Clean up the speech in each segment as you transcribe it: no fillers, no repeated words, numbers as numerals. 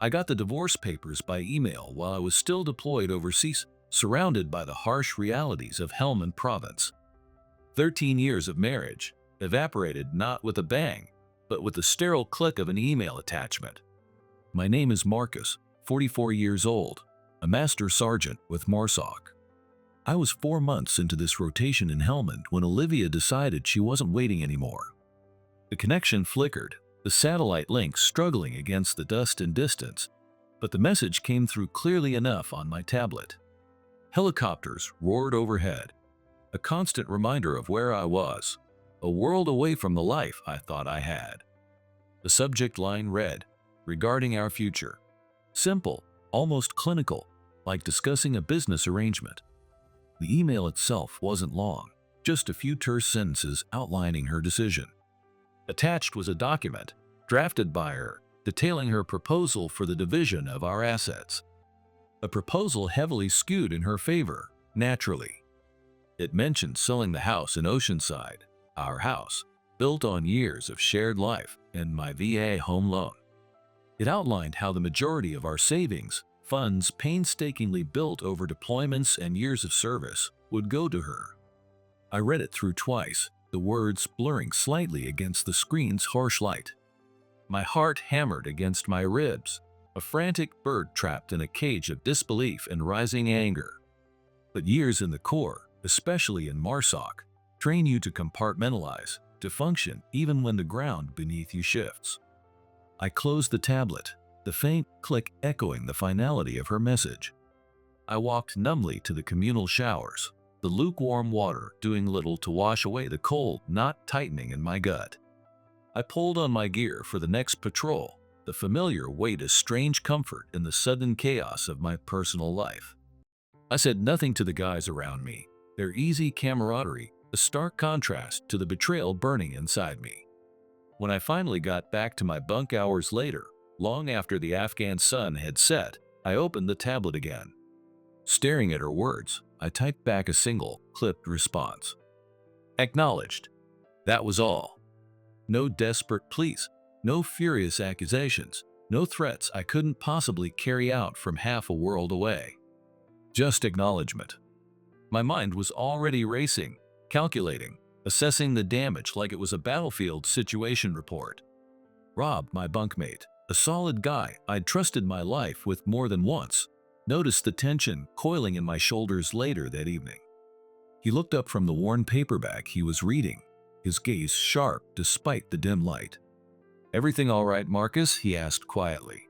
I got the divorce papers by email while I was still deployed overseas, surrounded by the harsh realities of Helmand Province. 13 years of marriage evaporated not with a bang, but with the sterile click of an email attachment. My name is Marcus, 44 years old, a master sergeant with MARSOC. I was 4 months into this rotation in Helmand when Olivia decided she wasn't waiting anymore. The connection flickered, the satellite link struggling against the dust and distance, but the message came through clearly enough on my tablet. Helicopters roared overhead, a constant reminder of where I was, a world away from the life I thought I had. The subject line read, "Regarding our future." Simple, almost clinical, like discussing a business arrangement. The email itself wasn't long, just a few terse sentences outlining her decision. Attached was a document, drafted by her, detailing her proposal for the division of our assets. A proposal heavily skewed in her favor, naturally. It mentioned selling the house in Oceanside, our house, built on years of shared life and my VA home loan. It outlined how the majority of our savings, funds painstakingly built over deployments and years of service, would go to her. I read it through twice, the words blurring slightly against the screen's harsh light. My heart hammered against my ribs, a frantic bird trapped in a cage of disbelief and rising anger. But years in the Corps, especially in MARSOC, train you to compartmentalize, to function even when the ground beneath you shifts. I closed the tablet, the faint click echoing the finality of her message. I walked numbly to the communal showers, the lukewarm water doing little to wash away the cold knot tightening in my gut. I pulled on my gear for the next patrol, the familiar weight of strange comfort in the sudden chaos of my personal life. I said nothing to the guys around me, their easy camaraderie a stark contrast to the betrayal burning inside me. When I finally got back to my bunk hours later, long after the Afghan sun had set, I opened the tablet again. Staring at her words, I typed back a single, clipped response. Acknowledged. That was all. No desperate pleas, no furious accusations, no threats I couldn't possibly carry out from half a world away. Just acknowledgement. My mind was already racing, calculating, assessing the damage like it was a battlefield situation report. Rob, my bunkmate, a solid guy I'd trusted my life with more than once, noticed the tension coiling in my shoulders later that evening. He looked up from the worn paperback he was reading, his gaze sharp despite the dim light. "Everything all right, Marcus?" he asked quietly.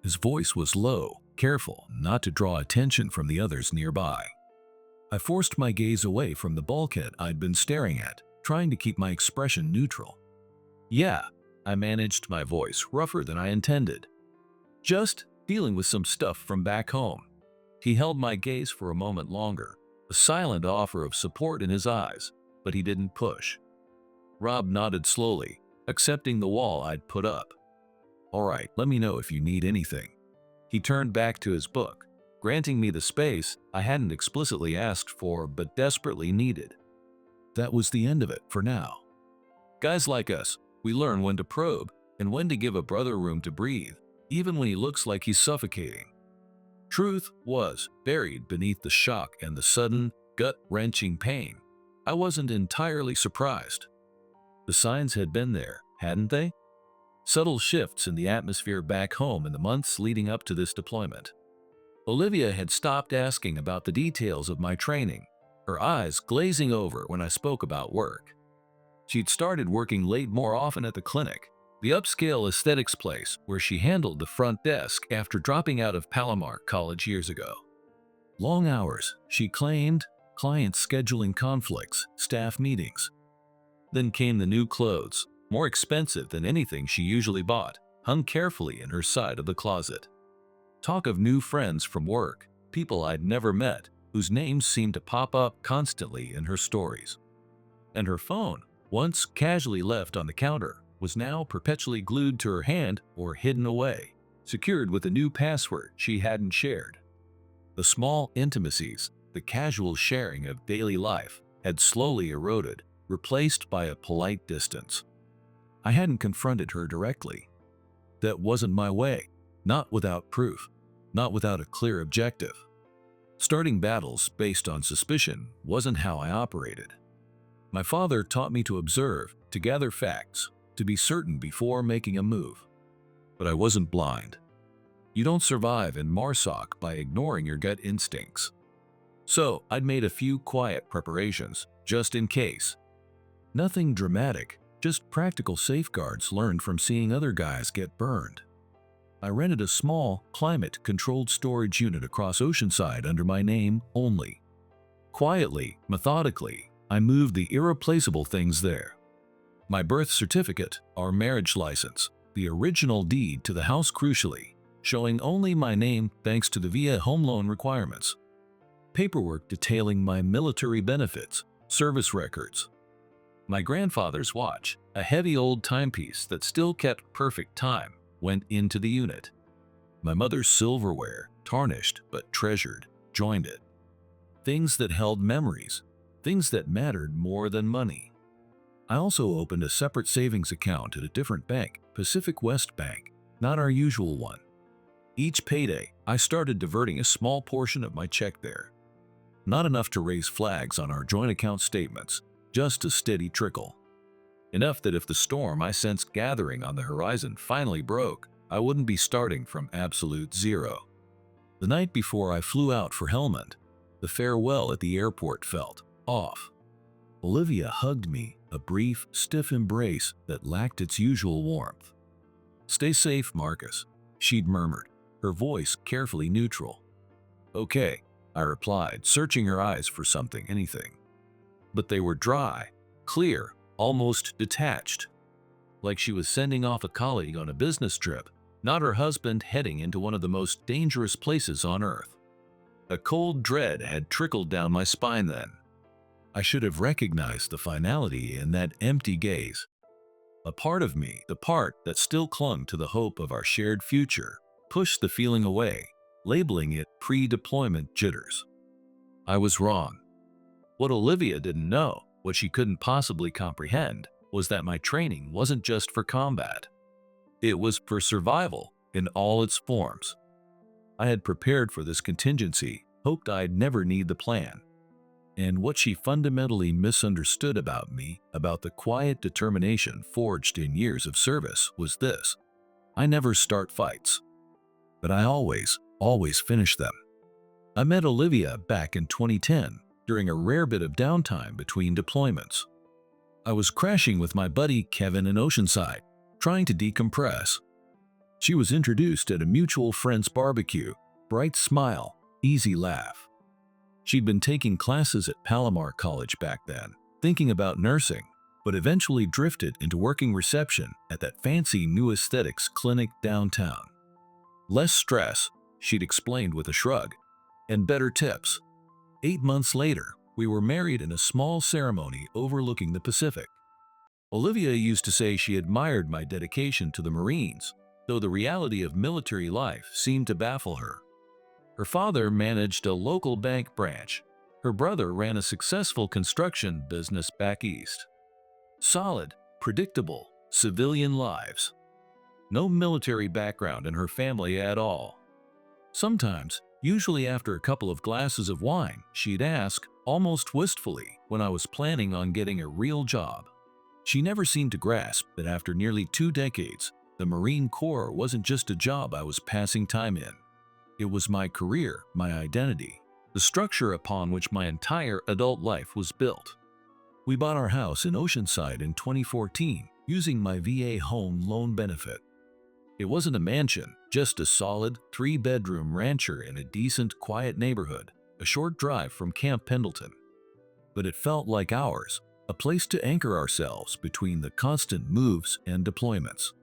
His voice was low, careful not to draw attention from the others nearby. I forced my gaze away from the bulkhead I'd been staring at, trying to keep my expression neutral. "Yeah," I managed, my voice rougher than I intended. "Just dealing with some stuff from back home." He held my gaze for a moment longer, a silent offer of support in his eyes, but he didn't push. Rob nodded slowly, accepting the wall I'd put up. "All right, let me know if you need anything." He turned back to his book, granting me the space I hadn't explicitly asked for but desperately needed. That was the end of it for now. Guys like us, we learn when to probe and when to give a brother room to breathe, even when he looks like he's suffocating. Truth was buried beneath the shock and the sudden, gut-wrenching pain. I wasn't entirely surprised. The signs had been there, hadn't they? Subtle shifts in the atmosphere back home in the months leading up to this deployment. Olivia had stopped asking about the details of my training, her eyes glazing over when I spoke about work. She'd started working late more often at the clinic, the upscale aesthetics place where she handled the front desk after dropping out of Palomar College years ago. Long hours, she claimed, clients scheduling conflicts, staff meetings. Then came the new clothes, more expensive than anything she usually bought, hung carefully in her side of the closet. Talk of new friends from work, people I'd never met, whose names seemed to pop up constantly in her stories. And her phone, once casually left on the counter, was now perpetually glued to her hand or hidden away, secured with a new password she hadn't shared. The small intimacies, the casual sharing of daily life, had slowly eroded, replaced by a polite distance. I hadn't confronted her directly. That wasn't my way. Not without proof, not without a clear objective. Starting battles based on suspicion wasn't how I operated. My father taught me to observe, to gather facts, to be certain before making a move. But I wasn't blind. You don't survive in Marsoc by ignoring your gut instincts. So I'd made a few quiet preparations, just in case. Nothing dramatic, just practical safeguards learned from seeing other guys get burned. I rented a small, climate-controlled storage unit across Oceanside under my name only. Quietly, methodically, I moved the irreplaceable things there. My birth certificate, our marriage license, the original deed to the house crucially, showing only my name thanks to the VA home loan requirements. Paperwork detailing my military benefits, service records. My grandfather's watch, a heavy old timepiece that still kept perfect time, went into the unit. My mother's silverware, tarnished but treasured, joined it. Things that held memories, things that mattered more than money. I also opened a separate savings account at a different bank, Pacific West Bank, not our usual one. Each payday, I started diverting a small portion of my check there. Not enough to raise flags on our joint account statements, just a steady trickle. Enough that if the storm I sensed gathering on the horizon finally broke, I wouldn't be starting from absolute zero. The night before I flew out for Helmand, the farewell at the airport felt off. Olivia hugged me, a brief, stiff embrace that lacked its usual warmth. "Stay safe, Marcus," she'd murmured, her voice carefully neutral. "Okay," I replied, searching her eyes for something, anything. But they were dry, clear, almost detached. Like she was sending off a colleague on a business trip, not her husband heading into one of the most dangerous places on earth. A cold dread had trickled down my spine then. I should have recognized the finality in that empty gaze. A part of me, the part that still clung to the hope of our shared future, pushed the feeling away, labeling it pre-deployment jitters. I was wrong. What Olivia didn't know, what she couldn't possibly comprehend, was that my training wasn't just for combat. It was for survival in all its forms. I had prepared for this contingency, hoped I'd never need the plan. And what she fundamentally misunderstood about me, about the quiet determination forged in years of service, was this: I never start fights, but I always finish them. I met Olivia back in 2010, during a rare bit of downtime between deployments. I was crashing with my buddy Kevin in Oceanside, trying to decompress. She was introduced at a mutual friend's barbecue, bright smile, easy laugh. She'd been taking classes at Palomar College back then, thinking about nursing, but eventually drifted into working reception at that fancy new aesthetics clinic downtown. Less stress, she'd explained with a shrug, and better tips. 8 months later, we were married in a small ceremony overlooking the Pacific. Olivia used to say she admired my dedication to the Marines, though the reality of military life seemed to baffle her. Her father managed a local bank branch. Her brother ran a successful construction business back east. Solid, predictable, civilian lives. No military background in her family at all. Sometimes, usually after a couple of glasses of wine, she'd ask, almost wistfully, when I was planning on getting a real job. She never seemed to grasp that after nearly 2 decades, the Marine Corps wasn't just a job I was passing time in. It was my career, my identity, the structure upon which my entire adult life was built. We bought our house in Oceanside in 2014 using my VA home loan benefit. It wasn't a mansion, just a solid 3-bedroom rancher in a decent, quiet neighborhood, a short drive from Camp Pendleton. But it felt like ours, a place to anchor ourselves between the constant moves and deployments.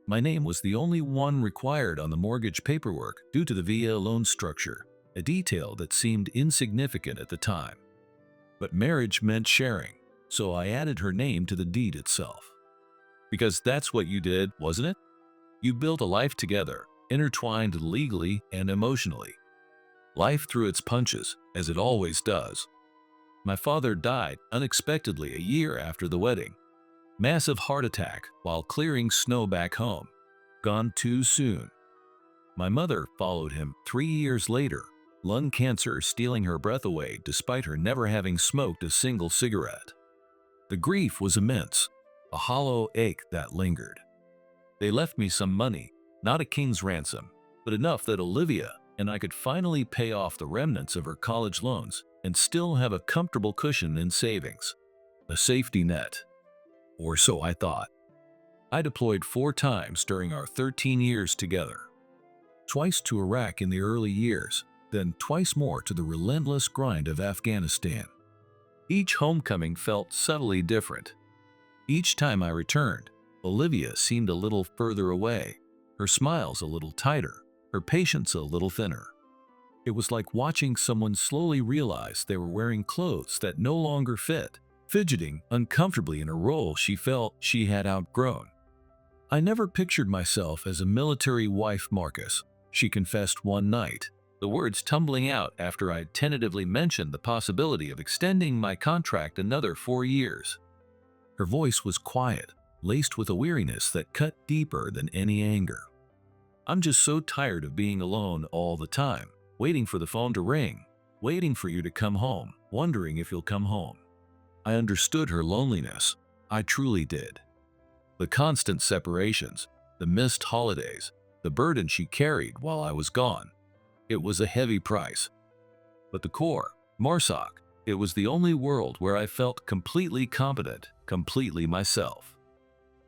My name was the only one required on the mortgage paperwork due to the VA loan structure, a detail that seemed insignificant at the time. But marriage meant sharing, so I added her name to the deed itself. Because that's what you did, wasn't it? You built a life together, intertwined legally and emotionally. Life threw its punches, as it always does. My father died unexpectedly a year after the wedding. Massive heart attack while clearing snow back home. Gone too soon. My mother followed him 3 years later, lung cancer stealing her breath away despite her never having smoked a single cigarette. The grief was immense, a hollow ache that lingered. They left me some money, not a king's ransom, but enough that Olivia and I could finally pay off the remnants of her college loans and still have a comfortable cushion in savings. A safety net. Or so I thought. I deployed 4 times during our 13 years together. Twice to Iraq in the early years, then twice more to the relentless grind of Afghanistan. Each homecoming felt subtly different. Each time I returned, Olivia seemed a little further away, her smiles a little tighter, her patience a little thinner. It was like watching someone slowly realize they were wearing clothes that no longer fit, fidgeting uncomfortably in a role she felt she had outgrown. I never pictured myself as a military wife, Marcus, she confessed one night, the words tumbling out after I tentatively mentioned the possibility of extending my contract another 4 years. Her voice was quiet, laced with a weariness that cut deeper than any anger. I'm just so tired of being alone all the time, waiting for the phone to ring, waiting for you to come home, wondering if you'll come home. I understood her loneliness. I truly did. The constant separations, the missed holidays, the burden she carried while I was gone. It was a heavy price. But the core, Marsoc, it was the only world where I felt completely competent, completely myself.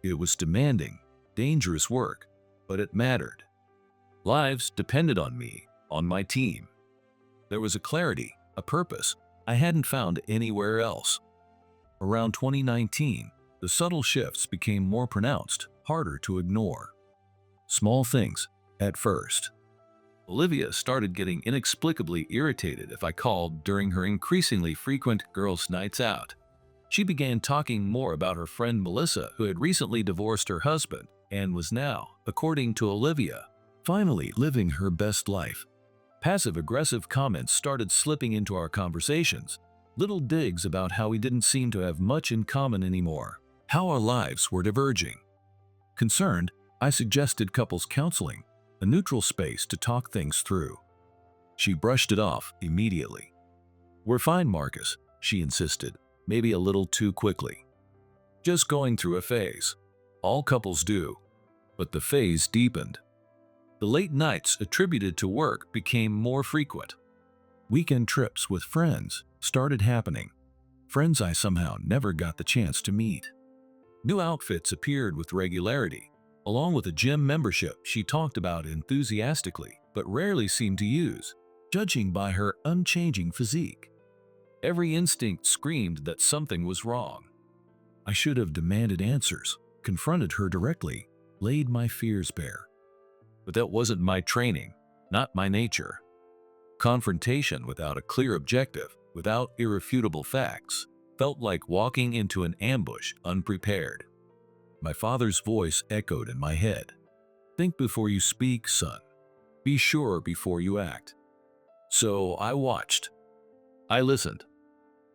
It was demanding, dangerous work, but it mattered. Lives depended on me, on my team. There was a clarity, a purpose I hadn't found anywhere else. Around 2019, the subtle shifts became more pronounced, harder to ignore. Small things, at first. Olivia started getting inexplicably irritated if I called during her increasingly frequent girls' nights out. She began talking more about her friend Melissa, who had recently divorced her husband and was now, according to Olivia, finally living her best life. Passive-aggressive comments started slipping into our conversations, little digs about how we didn't seem to have much in common anymore, how our lives were diverging. Concerned, I suggested couples counseling, a neutral space to talk things through. She brushed it off immediately. "We're fine, Marcus," she insisted, maybe a little too quickly. "Just going through a phase. All couples do." But the phase deepened. The late nights attributed to work became more frequent. Weekend trips with friends started happening, friends I somehow never got the chance to meet. New outfits appeared with regularity, along with a gym membership she talked about enthusiastically but rarely seemed to use, judging by her unchanging physique. Every instinct screamed that something was wrong. I should have demanded answers, confronted her directly, laid my fears bare. But that wasn't my training, not my nature. Confrontation without a clear objective, without irrefutable facts, felt like walking into an ambush unprepared. My father's voice echoed in my head. "Think before you speak, son. Be sure before you act." So I watched. I listened.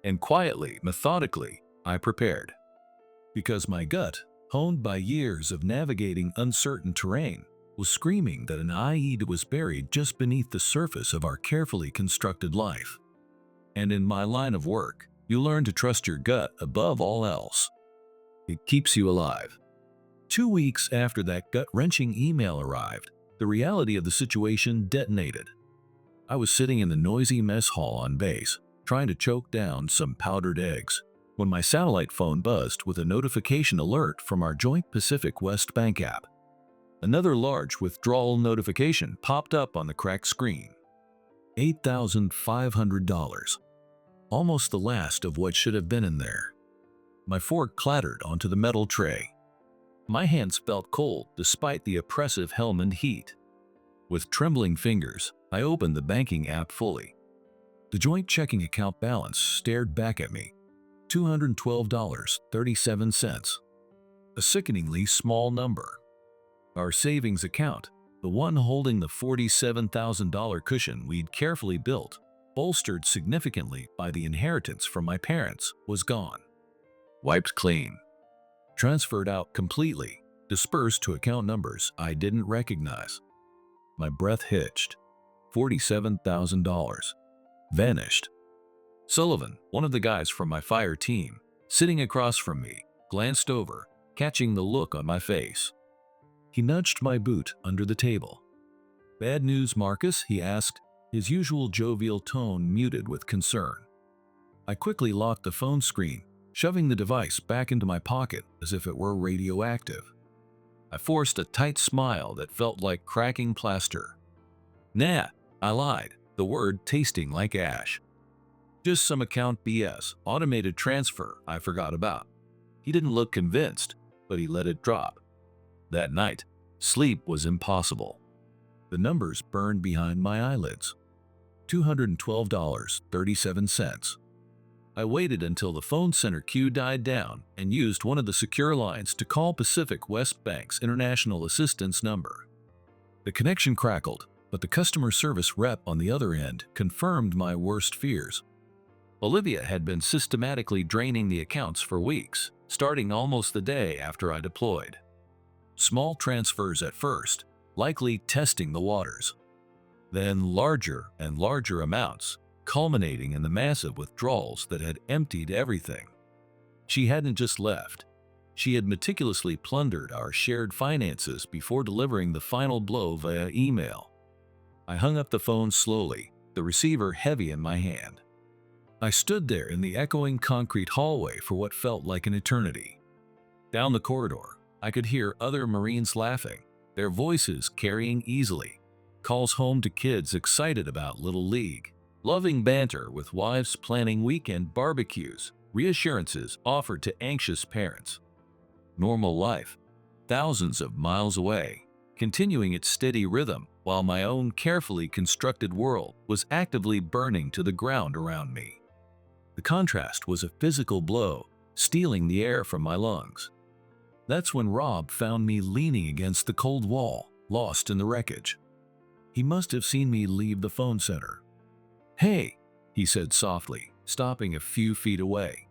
And quietly, methodically, I prepared. Because my gut, honed by years of navigating uncertain terrain, was screaming that an IED was buried just beneath the surface of our carefully constructed life. And in my line of work, you learn to trust your gut above all else. It keeps you alive. 2 weeks after that gut-wrenching email arrived, the reality of the situation detonated. I was sitting in the noisy mess hall on base, trying to choke down some powdered eggs, when my satellite phone buzzed with a notification alert from our joint Pacific West Bank app. Another large withdrawal notification popped up on the cracked screen. $8,500. Almost the last of what should have been in there. My fork clattered onto the metal tray. My hands felt cold despite the oppressive helmet heat. With trembling fingers, I opened the banking app fully. The joint checking account balance stared back at me. $212.37. A sickeningly small number. Our savings account, the one holding the $47,000 cushion we'd carefully built, bolstered significantly by the inheritance from my parents, was gone. Wiped clean. Transferred out completely, dispersed to account numbers I didn't recognize. My breath hitched. $47,000. Vanished. Sullivan, one of the guys from my fire team, sitting across from me, glanced over, catching the look on my face. He nudged my boot under the table. "Bad news, Marcus?" he asked, his usual jovial tone muted with concern. I quickly locked the phone screen, shoving the device back into my pocket as if it were radioactive. I forced a tight smile that felt like cracking plaster. "Nah," I lied, the word tasting like ash. "Just some account BS, automated transfer I forgot about." He didn't look convinced, but he let it drop. That night, sleep was impossible. The numbers burned behind my eyelids. $212.37. I waited until the phone center queue died down and used one of the secure lines to call Pacific West Bank's International Assistance number. The connection crackled, but the customer service rep on the other end confirmed my worst fears. Olivia had been systematically draining the accounts for weeks, starting almost the day after I deployed. Small transfers at first, likely testing the waters. Then larger and larger amounts, culminating in the massive withdrawals that had emptied everything. She hadn't just left. She had meticulously plundered our shared finances before delivering the final blow via email. I hung up the phone slowly, the receiver heavy in my hand. I stood there in the echoing concrete hallway for what felt like an eternity. Down the corridor, I could hear other Marines laughing, their voices carrying easily. Calls home to kids excited about Little League. Loving banter with wives planning weekend barbecues. Reassurances offered to anxious parents. Normal life, thousands of miles away, continuing its steady rhythm while my own carefully constructed world was actively burning to the ground around me. The contrast was a physical blow, stealing the air from my lungs. That's when Rob found me leaning against the cold wall, lost in the wreckage. He must have seen me leave the phone center. "Hey," he said softly, stopping a few feet away.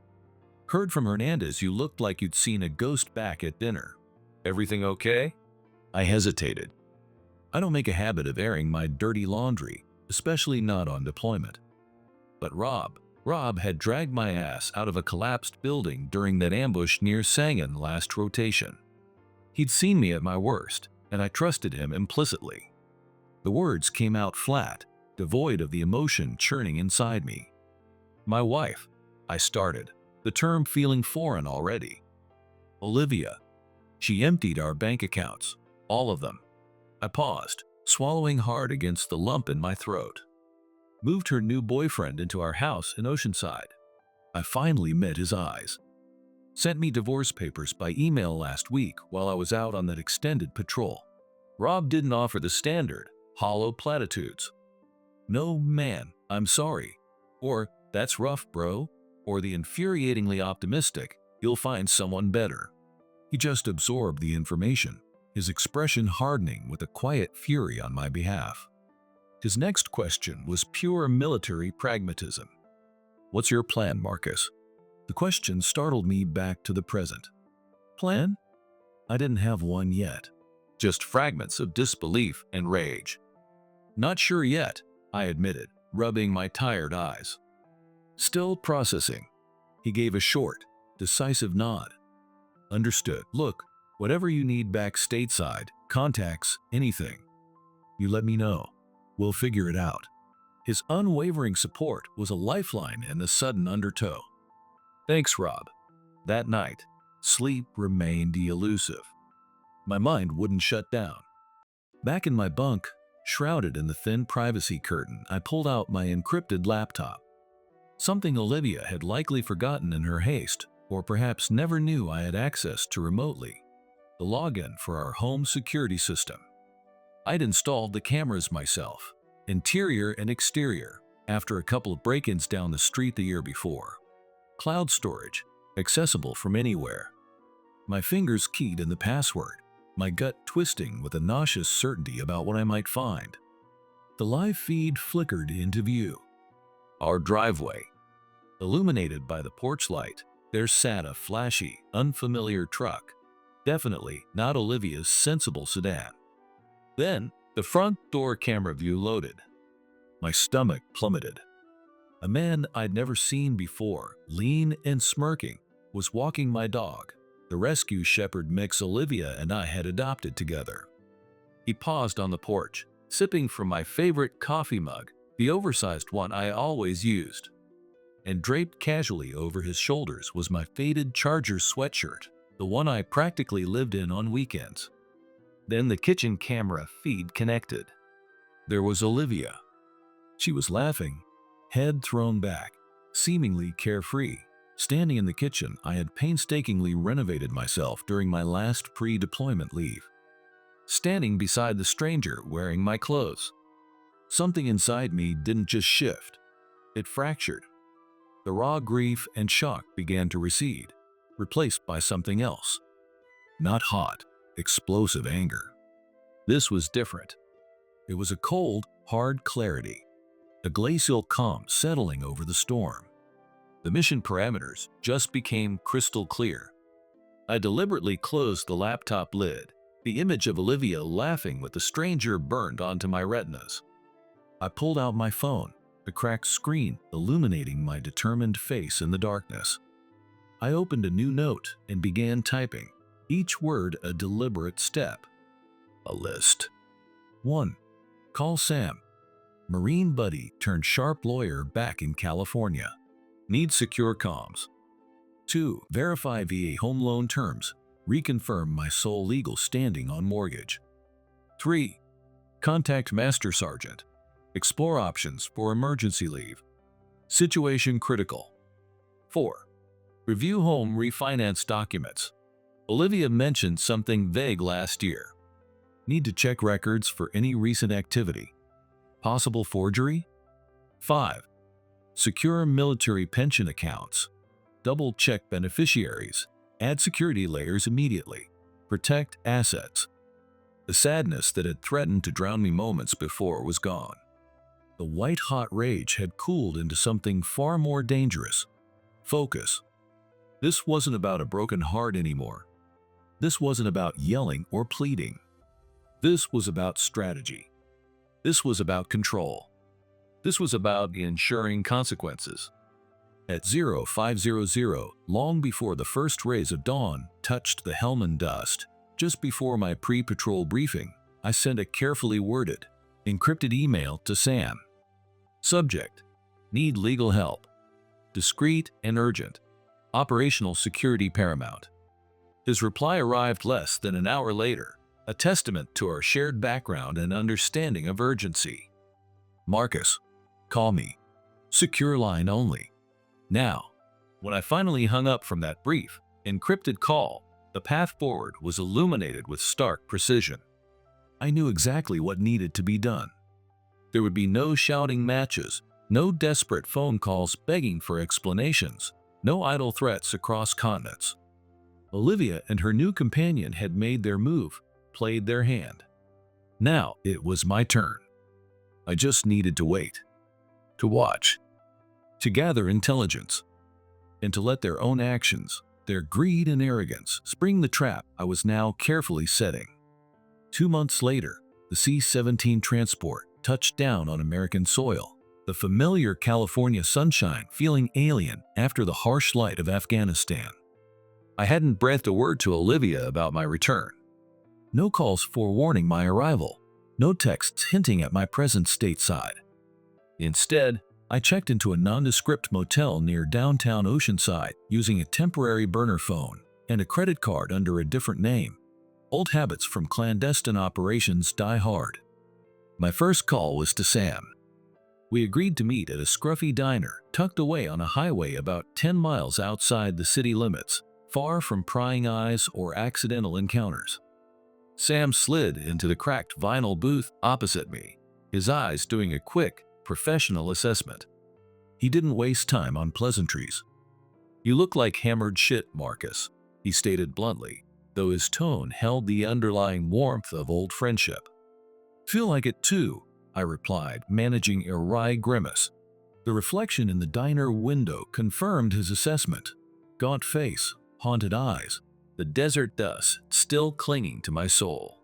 "Heard from Hernandez you looked like you'd seen a ghost back at dinner. Everything okay?" I hesitated. I don't make a habit of airing my dirty laundry, especially not on deployment. But Rob had dragged my ass out of a collapsed building during that ambush near Sangin last rotation. He'd seen me at my worst, and I trusted him implicitly. The words came out flat, devoid of the emotion churning inside me. "My wife," I started, the term feeling foreign already. "Olivia. She emptied our bank accounts, all of them." I paused, swallowing hard against the lump in my throat. "Moved her new boyfriend into our house in Oceanside." I finally met his eyes. "Sent me divorce papers by email last week while I was out on that extended patrol." Rob didn't offer the standard, hollow platitudes. "No, man, I'm sorry," or "That's rough, bro," or the infuriatingly optimistic, "You'll find someone better." He just absorbed the information, his expression hardening with a quiet fury on my behalf. His next question was pure military pragmatism. "What's your plan, Marcus?" The question startled me back to the present. Plan? I didn't have one yet. Just fragments of disbelief and rage. "Not sure yet," I admitted, rubbing my tired eyes. "Still processing." He gave a short, decisive nod. "Understood. Look, whatever you need back stateside, contacts, anything. You let me know. We'll figure it out." His unwavering support was a lifeline in the sudden undertow. "Thanks, Rob." That night, sleep remained elusive. My mind wouldn't shut down. Back in my bunk, shrouded in the thin privacy curtain, I pulled out my encrypted laptop. Something Olivia had likely forgotten in her haste, or perhaps never knew I had access to remotely. The login for our home security system. I'd installed the cameras myself, interior and exterior, after a couple of break-ins down the street the year before. Cloud storage, accessible from anywhere. My fingers keyed in the password, my gut twisting with a nauseous certainty about what I might find. The live feed flickered into view. Our driveway. Illuminated by the porch light, there sat a flashy, unfamiliar truck. Definitely not Olivia's sensible sedan. Then, The front door camera view loaded. My stomach plummeted. A man I'd never seen before, lean and smirking, was walking my dog, the rescue shepherd mix Olivia and I had adopted together. He paused on the porch, sipping from my favorite coffee mug, the oversized one I always used. And draped casually over his shoulders was my faded Chargers sweatshirt, the one I practically lived in on weekends. Then the kitchen camera feed connected. There was Olivia. She was laughing, head thrown back, seemingly carefree, standing in the kitchen I had painstakingly renovated myself during my last pre-deployment leave. Standing beside the stranger wearing my clothes. Something inside me didn't just shift, it fractured. The raw grief and shock began to recede, replaced by something else. Not hot, explosive anger. This was different. It was a cold, hard clarity, a glacial calm settling over the storm. The mission parameters just became crystal clear. I deliberately closed the laptop lid, the image of Olivia laughing with the stranger burned onto my retinas. I pulled out my phone, the cracked screen illuminating my determined face in the darkness. I opened a new note and began typing, each word a deliberate step. A list. 1. Call Sam. Marine buddy turned sharp lawyer back in California. Need secure comms. 2. Verify VA home loan terms. Reconfirm my sole legal standing on mortgage. 3. Contact Master Sergeant. Explore options for emergency leave. Situation critical. 4. Review home refinance documents. Olivia mentioned something vague last year. Need to check records for any recent activity. Possible forgery? 5. Secure military pension accounts. Double-check beneficiaries. Add security layers immediately. Protect assets. The sadness that had threatened to drown me moments before was gone. The white-hot rage had cooled into something far more dangerous. Focus. This wasn't about a broken heart anymore. This wasn't about yelling or pleading. This was about strategy. This was about control. This was about ensuring consequences. At 0500, long before the first rays of dawn touched the Helmand dust, just before my pre-patrol briefing, I sent a carefully worded, encrypted email to Sam. Subject: Need legal help. Discreet and urgent. Operational security paramount. His reply arrived less than an hour later, a testament to our shared background and understanding of urgency. Marcus, call me. Secure line only. Now, when I finally hung up from that brief, encrypted call, the path forward was illuminated with stark precision. I knew exactly what needed to be done. There would be no shouting matches, no desperate phone calls begging for explanations, no idle threats across continents. Olivia and her new companion had made their move, played their hand. Now it was my turn. I just needed to wait, to watch, to gather intelligence, and to let their own actions, their greed and arrogance, spring the trap I was now carefully setting. 2 months later, the C-17 transport touched down on American soil, the familiar California sunshine feeling alien after the harsh light of Afghanistan. I hadn't breathed a word to Olivia about my return. No calls forewarning my arrival, no texts hinting at my presence stateside. Instead, I checked into a nondescript motel near downtown Oceanside using a temporary burner phone and a credit card under a different name. Old habits from clandestine operations die hard. My first call was to Sam. We agreed to meet at a scruffy diner tucked away on a highway about 10 miles outside the city limits, far from prying eyes or accidental encounters. Sam slid into the cracked vinyl booth opposite me, his eyes doing a quick, professional assessment. He didn't waste time on pleasantries. "You look like hammered shit, Marcus," he stated bluntly, though his tone held the underlying warmth of old friendship. "Feel like it too," I replied, managing a wry grimace. The reflection in the diner window confirmed his assessment. Gaunt face, haunted eyes, the desert dust still clinging to my soul.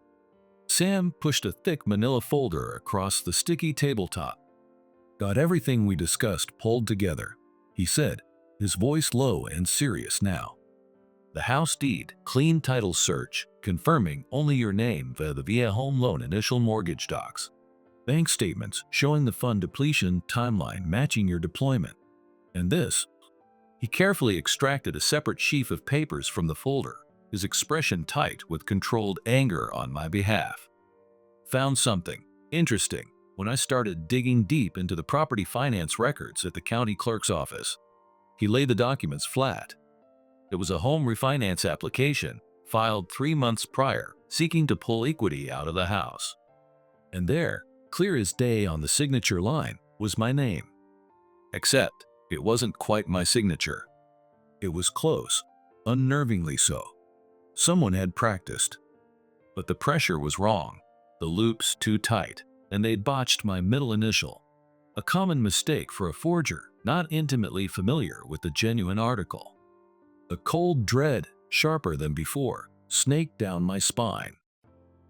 Sam pushed a thick manila folder across the sticky tabletop. "Got everything we discussed pulled together," he said, his voice low and serious now. "The house deed, clean title search, confirming only your name via the VA home loan initial mortgage docs. Bank statements showing the fund depletion timeline matching your deployment. And this." He carefully extracted a separate sheaf of papers from the folder, his expression tight with controlled anger on my behalf. "Found something interesting when I started digging deep into the property finance records at the county clerk's office." He laid the documents flat. It was a home refinance application filed 3 months prior, seeking to pull equity out of the house. And there, clear as day on the signature line, was my name. Except it wasn't quite my signature. It was close, unnervingly so. Someone had practiced. But the pressure was wrong, the loops too tight, and they'd botched my middle initial. A common mistake for a forger not intimately familiar with the genuine article. A cold dread, sharper than before, snaked down my spine.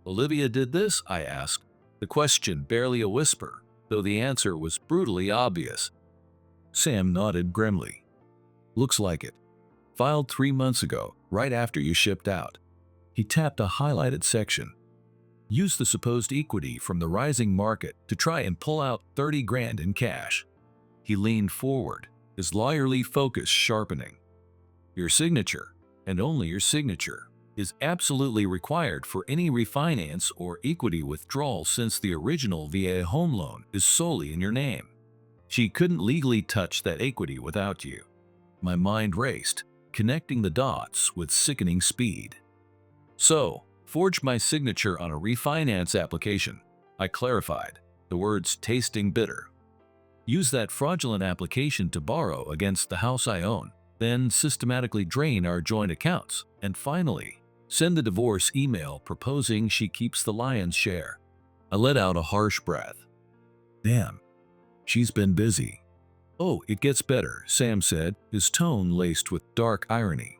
"Olivia did this?" I asked, the question barely a whisper, though the answer was brutally obvious. Sam nodded grimly. "Looks like it. Filed 3 months ago, right after you shipped out." He tapped a highlighted section. "Used the supposed equity from the rising market to try and pull out 30 grand in cash." He leaned forward, his lawyerly focus sharpening. "Your signature, and only your signature, is absolutely required for any refinance or equity withdrawal since the original VA home loan is solely in your name. She couldn't legally touch that equity without you." My mind raced, connecting the dots with sickening speed. "So, forged my signature on a refinance application," I clarified, the words tasting bitter. "Use that fraudulent application to borrow against the house I own, then systematically drain our joint accounts, and finally, send the divorce email proposing she keeps the lion's share." I let out a harsh breath. "Damn. She's been busy." "Oh, it gets better," Sam said, his tone laced with dark irony.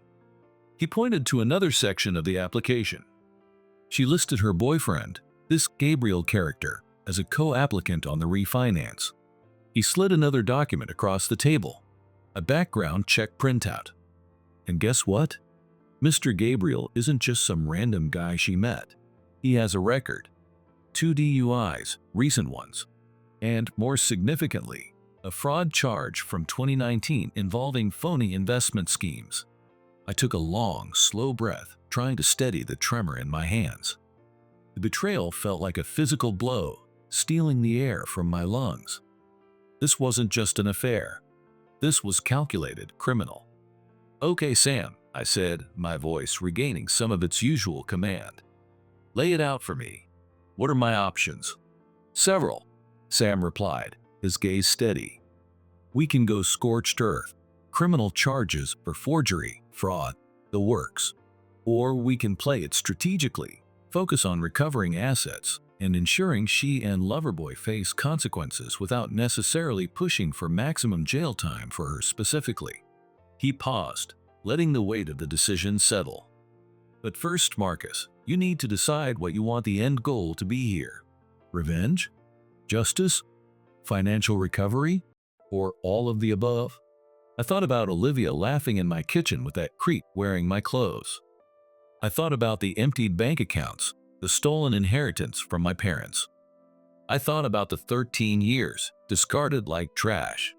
He pointed to another section of the application. "She listed her boyfriend, this Gabriel character, as a co-applicant on the refinance." He slid another document across the table, a background check printout. "And guess what? Mr. Gabriel isn't just some random guy she met. He has a record. 2 DUIs, recent ones. And, more significantly, a fraud charge from 2019 involving phony investment schemes." I took a long, slow breath, trying to steady the tremor in my hands. The betrayal felt like a physical blow, stealing the air from my lungs. This wasn't just an affair. This was calculated criminal. "Okay, Sam," I said, my voice regaining some of its usual command. "Lay it out for me. What are my options?" "Several," Sam replied, his gaze steady. "We can go scorched earth, criminal charges for forgery, fraud, the works. Or we can play it strategically, focus on recovering assets, and ensuring she and Loverboy face consequences without necessarily pushing for maximum jail time for her specifically." He paused, letting the weight of the decision settle. "But first, Marcus, you need to decide what you want the end goal to be here. Revenge? Justice? Financial recovery? Or all of the above?" I thought about Olivia laughing in my kitchen with that creep wearing my clothes. I thought about the emptied bank accounts, the stolen inheritance from my parents. I thought about the 13 years, discarded like trash.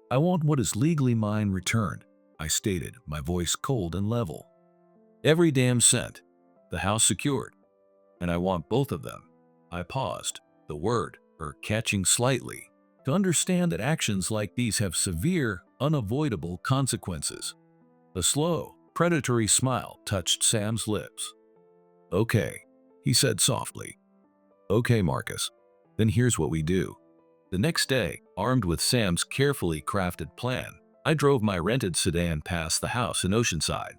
"I want what is legally mine returned," I stated, my voice cold and level. "Every damn cent. The house secured. And I want both of them." I paused, the word, catching slightly, to understand that actions like these have severe, unavoidable consequences. A slow, predatory smile touched Sam's lips. "Okay," he said softly. "Okay, Marcus. Then here's what we do." The next day, armed with Sam's carefully crafted plan, I drove my rented sedan past the house in Oceanside.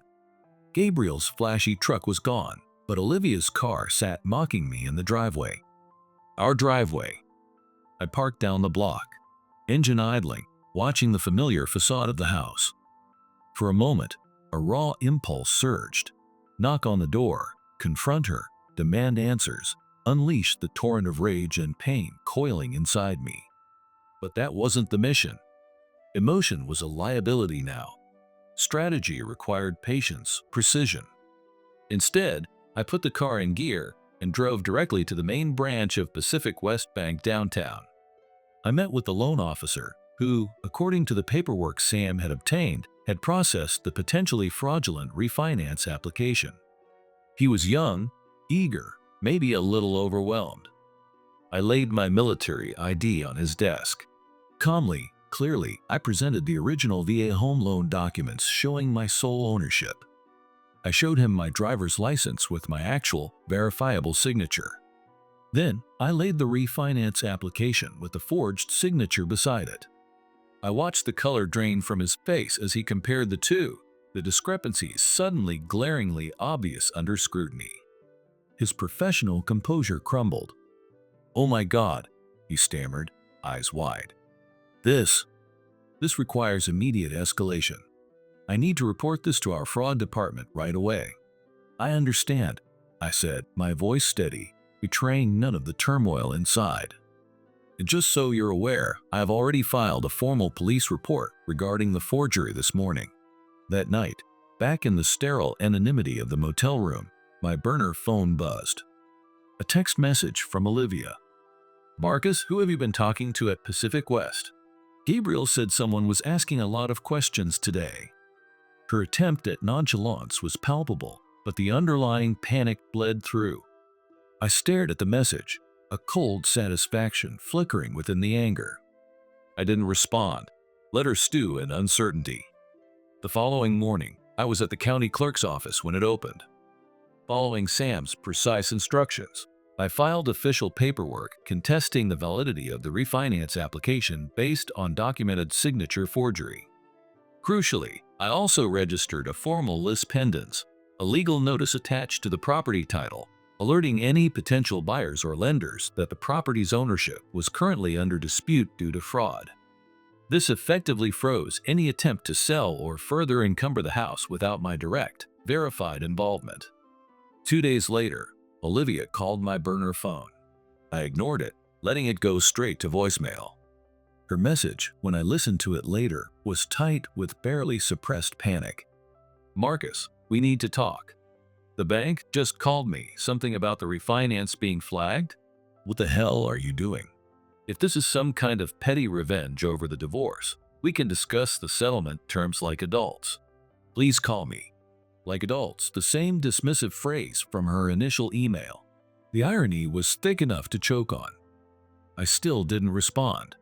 Gabriel's flashy truck was gone, but Olivia's car sat mocking me in the driveway. Our driveway. I parked down the block, engine idling, watching the familiar facade of the house. For a moment, a raw impulse surged. Knock on the door, confront her, demand answers, unleashed the torrent of rage and pain coiling inside me. But that wasn't the mission. Emotion was a liability now. Strategy required patience, precision. Instead, I put the car in gear and drove directly to the main branch of Pacific West Bank downtown. I met with the loan officer, who, according to the paperwork Sam had obtained, had processed the potentially fraudulent refinance application. He was young, eager, maybe a little overwhelmed. I laid my military ID on his desk. Calmly, clearly, I presented the original VA home loan documents showing my sole ownership. I showed him my driver's license with my actual, verifiable signature. Then, I laid the refinance application with the forged signature beside it. I watched the color drain from his face as he compared the two, the discrepancies suddenly glaringly obvious under scrutiny. His professional composure crumbled. "Oh my God," he stammered, eyes wide. This requires immediate escalation. I need to report this to our fraud department right away." "I understand," I said, my voice steady, betraying none of the turmoil inside. "Just so you're aware, I have already filed a formal police report regarding the forgery this morning." That night, back in the sterile anonymity of the motel room, my burner phone buzzed. A text message from Olivia. "Marcus, who have you been talking to at Pacific West? Gabriel said someone was asking a lot of questions today." Her attempt at nonchalance was palpable, but the underlying panic bled through. I stared at the message, a cold satisfaction flickering within the anger. I didn't respond, let her stew in uncertainty. The following morning, I was at the county clerk's office when it opened. Following Sam's precise instructions, I filed official paperwork contesting the validity of the refinance application based on documented signature forgery. Crucially, I also registered a formal lis pendens, a legal notice attached to the property title, alerting any potential buyers or lenders that the property's ownership was currently under dispute due to fraud. This effectively froze any attempt to sell or further encumber the house without my direct, verified involvement. 2 days later, Olivia called my burner phone. I ignored it, letting it go straight to voicemail. Her message, when I listened to it later, was tight with barely suppressed panic. "Marcus, we need to talk. The bank just called me, something about the refinance being flagged? What the hell are you doing? If this is some kind of petty revenge over the divorce, we can discuss the settlement terms like adults. Please call me." Like adults, the same dismissive phrase from her initial email. The irony was thick enough to choke on. I still didn't respond.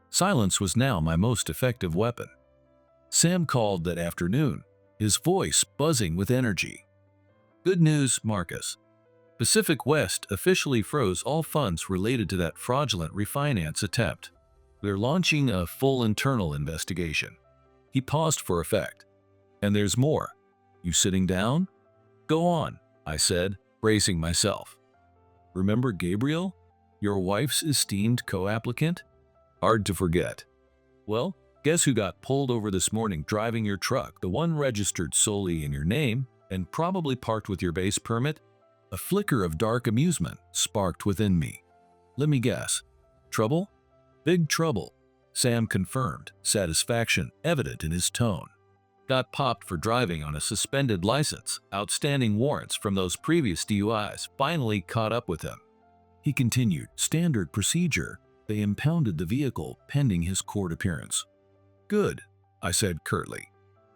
Silence was now my most effective weapon. Sam called that afternoon, his voice buzzing with energy. "Good news, Marcus. Pacific West officially froze all funds related to that fraudulent refinance attempt. We're launching a full internal investigation." He paused for effect. "And there's more. You sitting down?" "Go on," I said, bracing myself. "Remember Gabriel? Your wife's esteemed co-applicant? Hard to forget. Well, guess who got pulled over this morning driving your truck, the one registered solely in your name and probably parked with your base permit?" A flicker of dark amusement sparked within me. "Let me guess. Trouble?" "Big trouble," Sam confirmed, satisfaction evident in his tone. "Got popped for driving on a suspended license. Outstanding warrants from those previous DUIs finally caught up with him." He continued, "Standard procedure. They impounded the vehicle pending his court appearance." "Good," I said curtly.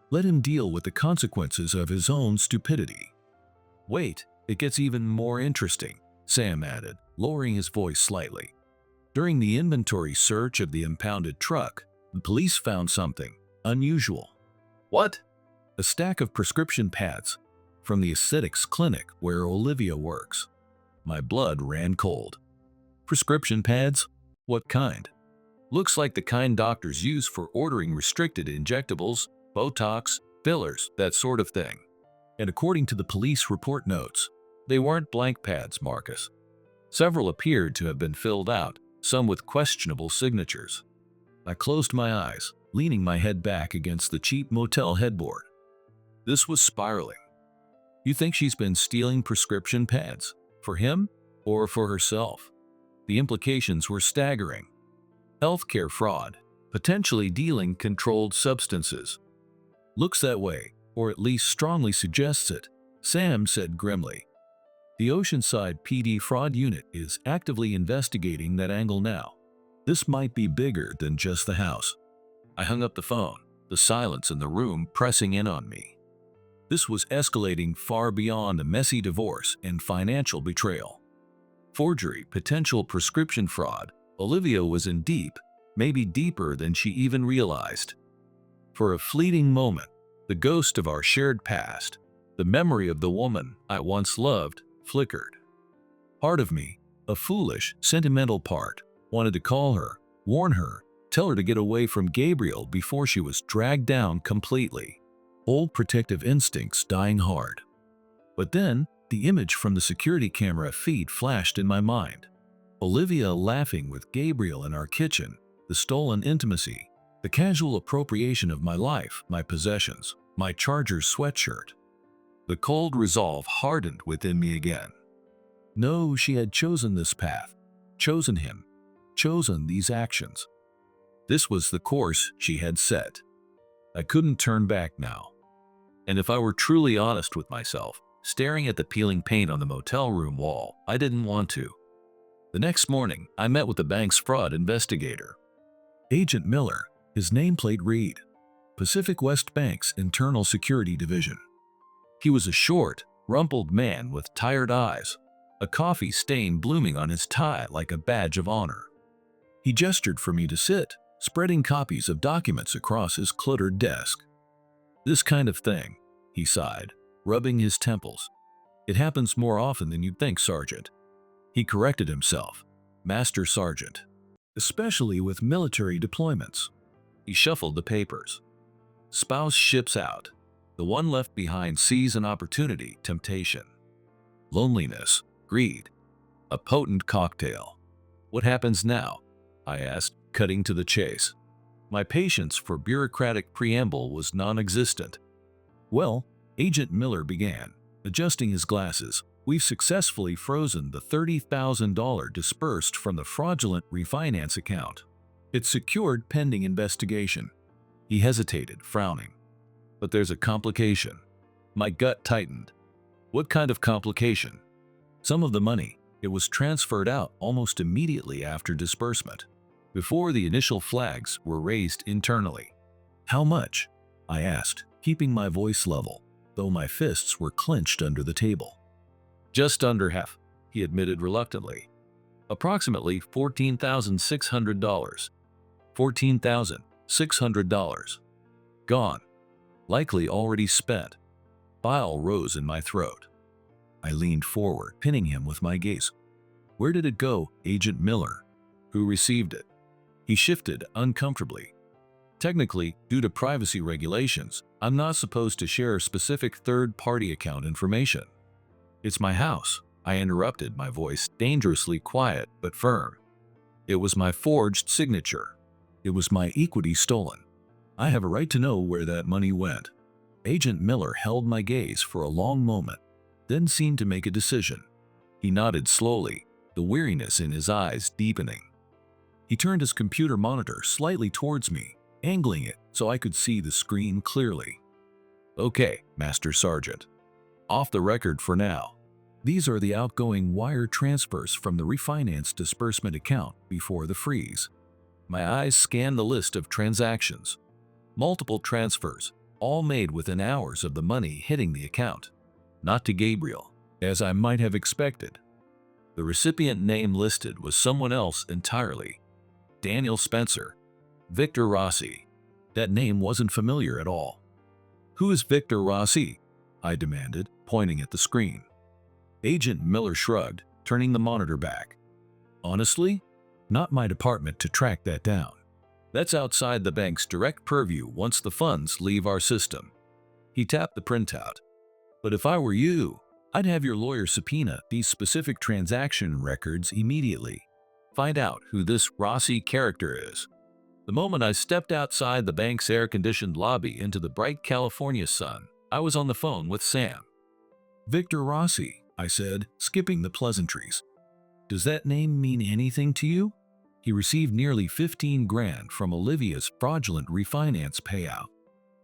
"Let him deal with the consequences of his own stupidity." "Wait, it gets even more interesting," Sam added, lowering his voice slightly. "During the inventory search of the impounded truck, the police found something unusual." "What?" "A stack of prescription pads from the aesthetics clinic where Olivia works." My blood ran cold. "Prescription pads? What kind?" "Looks like the kind doctors use for ordering restricted injectables, Botox, fillers, that sort of thing. And according to the police report notes, they weren't blank pads, Marcus. Several appeared to have been filled out, some with questionable signatures." I closed my eyes, leaning my head back against the cheap motel headboard. This was spiraling. "You think she's been stealing prescription pads? For him?" or for herself. The implications were staggering. Healthcare fraud, potentially dealing controlled substances. Looks that way, or at least strongly suggests it, Sam said grimly. The Oceanside PD fraud unit is actively investigating that angle now. This might be bigger than just the house. I hung up the phone, the silence in the room pressing in on me. This was escalating far beyond a messy divorce and financial betrayal. Forgery, potential prescription fraud. Olivia was in deep, maybe deeper than she even realized. For a fleeting moment, the ghost of our shared past, the memory of the woman I once loved, flickered. Part of me, a foolish, sentimental part, wanted to call her, warn her, tell her to get away from Gabriel before she was dragged down completely. Old protective instincts dying hard. But then, the image from the security camera feed flashed in my mind. Olivia laughing with Gabriel in our kitchen, the stolen intimacy, the casual appropriation of my life, my possessions, my Chargers sweatshirt. The cold resolve hardened within me again. No, she had chosen this path, chosen him, chosen these actions. This was the course she had set. I couldn't turn back now. And if I were truly honest with myself, staring at the peeling paint on the motel room wall, I didn't want to. The next morning, I met with the bank's fraud investigator. Agent Miller, his nameplate read, Pacific West Bank's Internal Security Division. He was a short, rumpled man with tired eyes, a coffee stain blooming on his tie like a badge of honor. He gestured for me to sit, spreading copies of documents across his cluttered desk. This kind of thing, he sighed, rubbing his temples. It happens more often than you'd think, Sergeant. He corrected himself, Master Sergeant. Especially with military deployments. He shuffled the papers. Spouse ships out. The one left behind sees an opportunity, temptation. Loneliness, greed. A potent cocktail. What happens now? I asked, cutting to the chase. My patience for bureaucratic preamble was non-existent. Well, Agent Miller began, adjusting his glasses. We've successfully frozen the $30,000 dispersed from the fraudulent refinance account. It's secured pending investigation. He hesitated, frowning. But there's a complication. My gut tightened. What kind of complication? Some of the money, it was transferred out almost immediately after disbursement, before the initial flags were raised internally. How much? I asked, keeping my voice level, though my fists were clenched under the table. Just under half, he admitted reluctantly. Approximately $14,600. $14,600. Gone. Likely already spent. Bile rose in my throat. I leaned forward, pinning him with my gaze. Where did it go, Agent Miller? Who received it? He shifted uncomfortably. Technically, due to privacy regulations, I'm not supposed to share specific third-party account information. It's my house, I interrupted, my voice dangerously quiet but firm. It was my forged signature. It was my equity stolen. I have a right to know where that money went. Agent Miller held my gaze for a long moment, then seemed to make a decision. He nodded slowly, the weariness in his eyes deepening. He turned his computer monitor slightly towards me, angling it so I could see the screen clearly. Okay, Master Sergeant. Off the record for now. These are the outgoing wire transfers from the refinance disbursement account before the freeze. My eyes scanned the list of transactions. Multiple transfers, all made within hours of the money hitting the account. Not to Gabriel, as I might have expected. The recipient name listed was someone else entirely. Daniel Spencer. Victor Rossi. That name wasn't familiar at all. Who is Victor Rossi? I demanded, pointing at the screen. Agent Miller shrugged, turning the monitor back. Honestly, not my department to track that down. That's outside the bank's direct purview once the funds leave our system. He tapped the printout. But if I were you, I'd have your lawyer subpoena these specific transaction records immediately. Find out who this Rossi character is. The moment I stepped outside the bank's air-conditioned lobby into the bright California sun, I was on the phone with Sam. Victor Rossi, I said, skipping the pleasantries. Does that name mean anything to you? He received nearly 15 grand from Olivia's fraudulent refinance payout.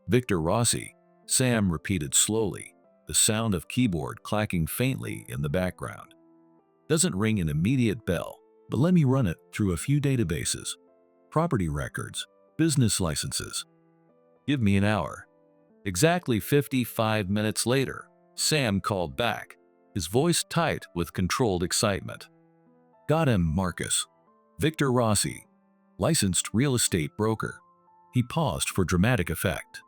Victor Rossi, Sam repeated slowly, the sound of keyboard clacking faintly in the background. Doesn't ring an immediate bell, but let me run it through a few databases. Property records, business licenses. Give me an hour. Exactly 55 minutes later, Sam called back, his voice tight with controlled excitement. Got him, Marcus. Victor Rossi, licensed real estate broker. He paused for dramatic effect.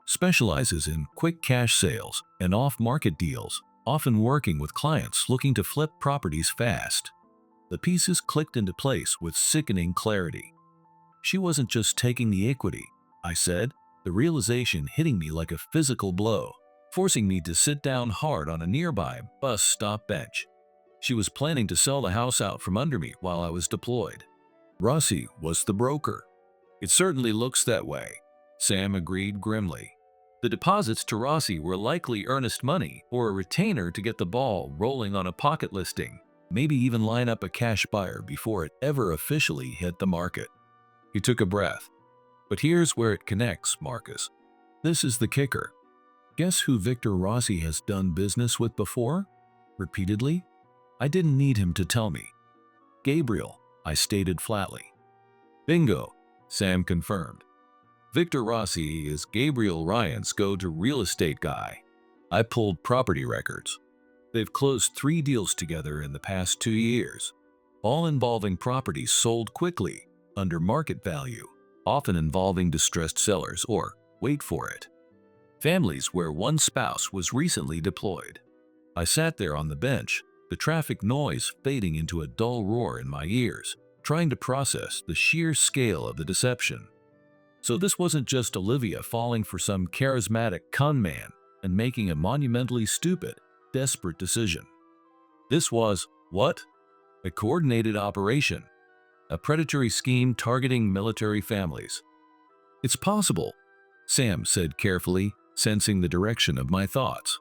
Specializes in quick cash sales and off-market deals, often working with clients looking to flip properties fast. The pieces clicked into place with sickening clarity. She wasn't just taking the equity, I said, the realization hitting me like a physical blow, forcing me to sit down hard on a nearby bus stop bench. She was planning to sell the house out from under me while I was deployed. Rossi was the broker. It certainly looks that way, Sam agreed grimly. The deposits to Rossi were likely earnest money or a retainer to get the ball rolling on a pocket listing, maybe even line up a cash buyer before it ever officially hit the market. He took a breath. But here's where it connects, Marcus. This is the kicker. Guess who Victor Rossi has done business with before? Repeatedly? I didn't need him to tell me. Gabriel, I stated flatly. Bingo, Sam confirmed. Victor Rossi is Gabriel Ryan's go-to real estate guy. I pulled property records. They've closed 3 deals together in the past 2 years, all involving properties sold quickly, under market value, often involving distressed sellers or, wait for it, families where one spouse was recently deployed. I sat there on the bench, the traffic noise fading into a dull roar in my ears, trying to process the sheer scale of the deception. So this wasn't just Olivia falling for some charismatic con man and making a monumentally stupid, desperate decision. This was, what? A coordinated operation. A predatory scheme targeting military families. It's possible, Sam said carefully, sensing the direction of my thoughts.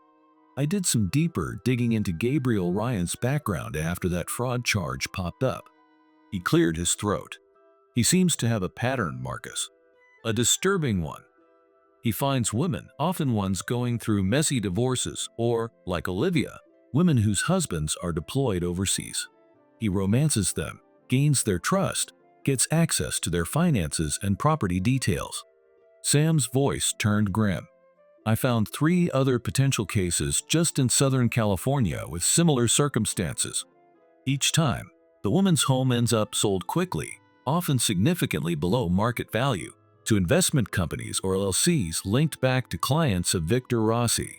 I did some deeper digging into Gabriel Ryan's background after that fraud charge popped up. He cleared his throat. He seems to have a pattern, Marcus. A disturbing one. He finds women, often ones going through messy divorces, or, like Olivia, women whose husbands are deployed overseas. He romances them, gains their trust, gets access to their finances and property details. Sam's voice turned grim. I found 3 other potential cases just in Southern California with similar circumstances. Each time, the woman's home ends up sold quickly, often significantly below market value, to investment companies or LLCs linked back to clients of Victor Rossi.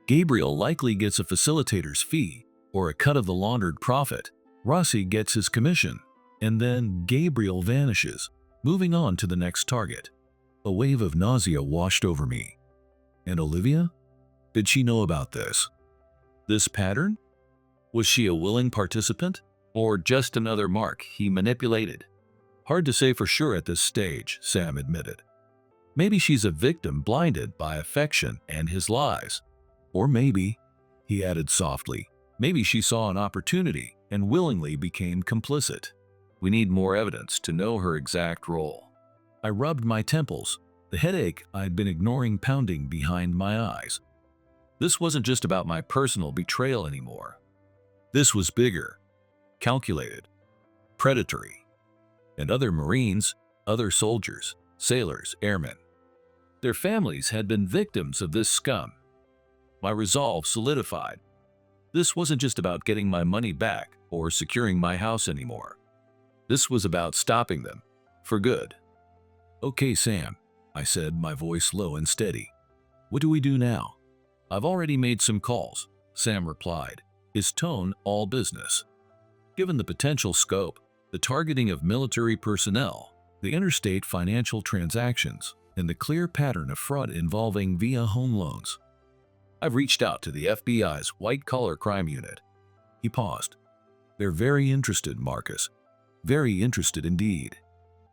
Gabriel likely gets a facilitator's fee or a cut of the laundered profit. Rossi gets his commission, and then Gabriel vanishes, moving on to the next target. A wave of nausea washed over me. And Olivia? Did she know about this? This pattern? Was she a willing participant, or just another mark he manipulated? Hard to say for sure at this stage, Sam admitted. Maybe she's a victim blinded by affection and his lies. Or maybe, he added softly, maybe she saw an opportunity and willingly became complicit. We need more evidence to know her exact role. I rubbed my temples, the headache I'd been ignoring pounding behind my eyes. This wasn't just about my personal betrayal anymore. This was bigger, calculated, predatory. And other Marines, other soldiers, sailors, airmen. Their families had been victims of this scum. My resolve solidified. This wasn't just about getting my money back or securing my house anymore. This was about stopping them, for good. Okay, Sam, I said, my voice low and steady. What do we do now? I've already made some calls, Sam replied, his tone all business. Given the potential scope, the targeting of military personnel, the interstate financial transactions, and the clear pattern of fraud involving via home loans. I've reached out to the FBI's white-collar crime unit. He paused. They're very interested, Marcus. Very interested indeed.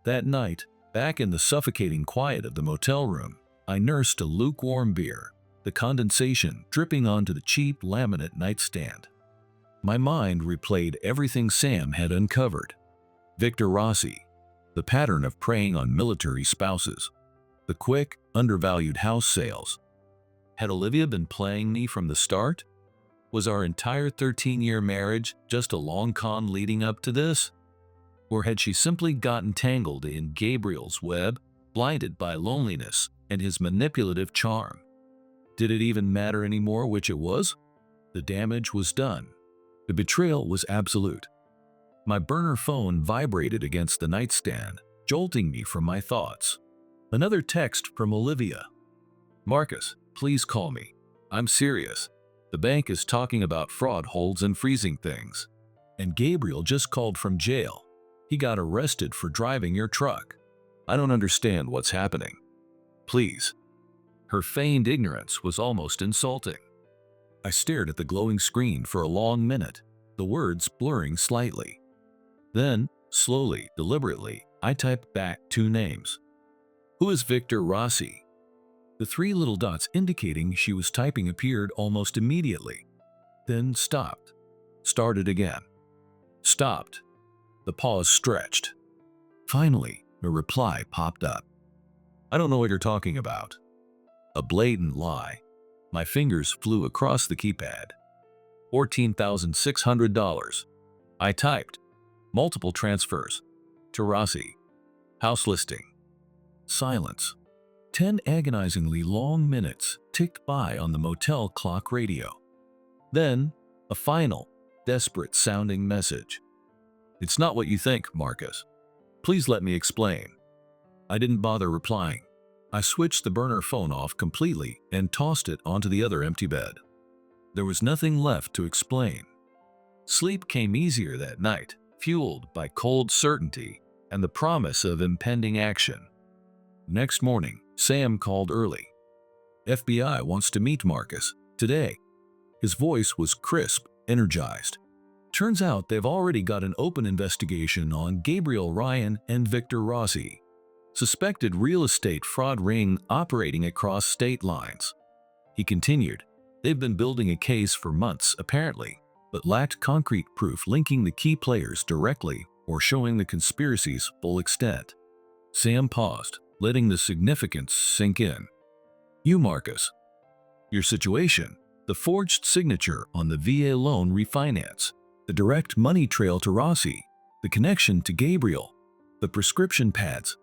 That night, back in the suffocating quiet of the motel room, I nursed a lukewarm beer, the condensation dripping onto the cheap laminate nightstand. My mind replayed everything Sam had uncovered. Victor Rossi, the pattern of preying on military spouses, the quick, undervalued house sales. Had Olivia been playing me from the start? Was our entire 13-year marriage just a long con leading up to this? Or had she simply gotten tangled in Gabriel's web, blinded by loneliness and his manipulative charm? Did it even matter anymore which it was? The damage was done. The betrayal was absolute. My burner phone vibrated against the nightstand, jolting me from my thoughts. Another text from Olivia. "Marcus, please call me. I'm serious. The bank is talking about fraud holds and freezing things. And Gabriel just called from jail. He got arrested for driving your truck. I don't understand what's happening. Please." Her feigned ignorance was almost insulting. I stared at the glowing screen for a long minute, the words blurring slightly. Then, slowly, deliberately, I typed back 2 names. "Who is Victor Rossi?" The 3 little dots indicating she was typing appeared almost immediately. Then stopped. Started again. Stopped. The pause stretched. Finally, a reply popped up. "I don't know what you're talking about." A blatant lie. My fingers flew across the keypad. $14,600. I typed. Multiple transfers. To Rossi. House listing. Silence. 10 agonizingly long minutes ticked by on the motel clock radio. Then, a final, desperate-sounding message. "It's not what you think, Marcus. Please let me explain." I didn't bother replying. I switched the burner phone off completely and tossed it onto the other empty bed. There was nothing left to explain. Sleep came easier that night, fueled by cold certainty and the promise of impending action. Next morning, Sam called early. "FBI wants to meet Marcus today." His voice was crisp, energized. Turns out they've already got an open investigation on Gabriel Ryan and Victor Rossi, suspected real estate fraud ring operating across state lines. He continued, "They've been building a case for months, apparently, but lacked concrete proof linking the key players directly or showing the conspiracy's full extent." Sam paused, letting the significance sink in. "You, Marcus. Your situation, the forged signature on the VA loan refinance, the direct money trail to Rossi, the connection to Gabriel, the prescription pads.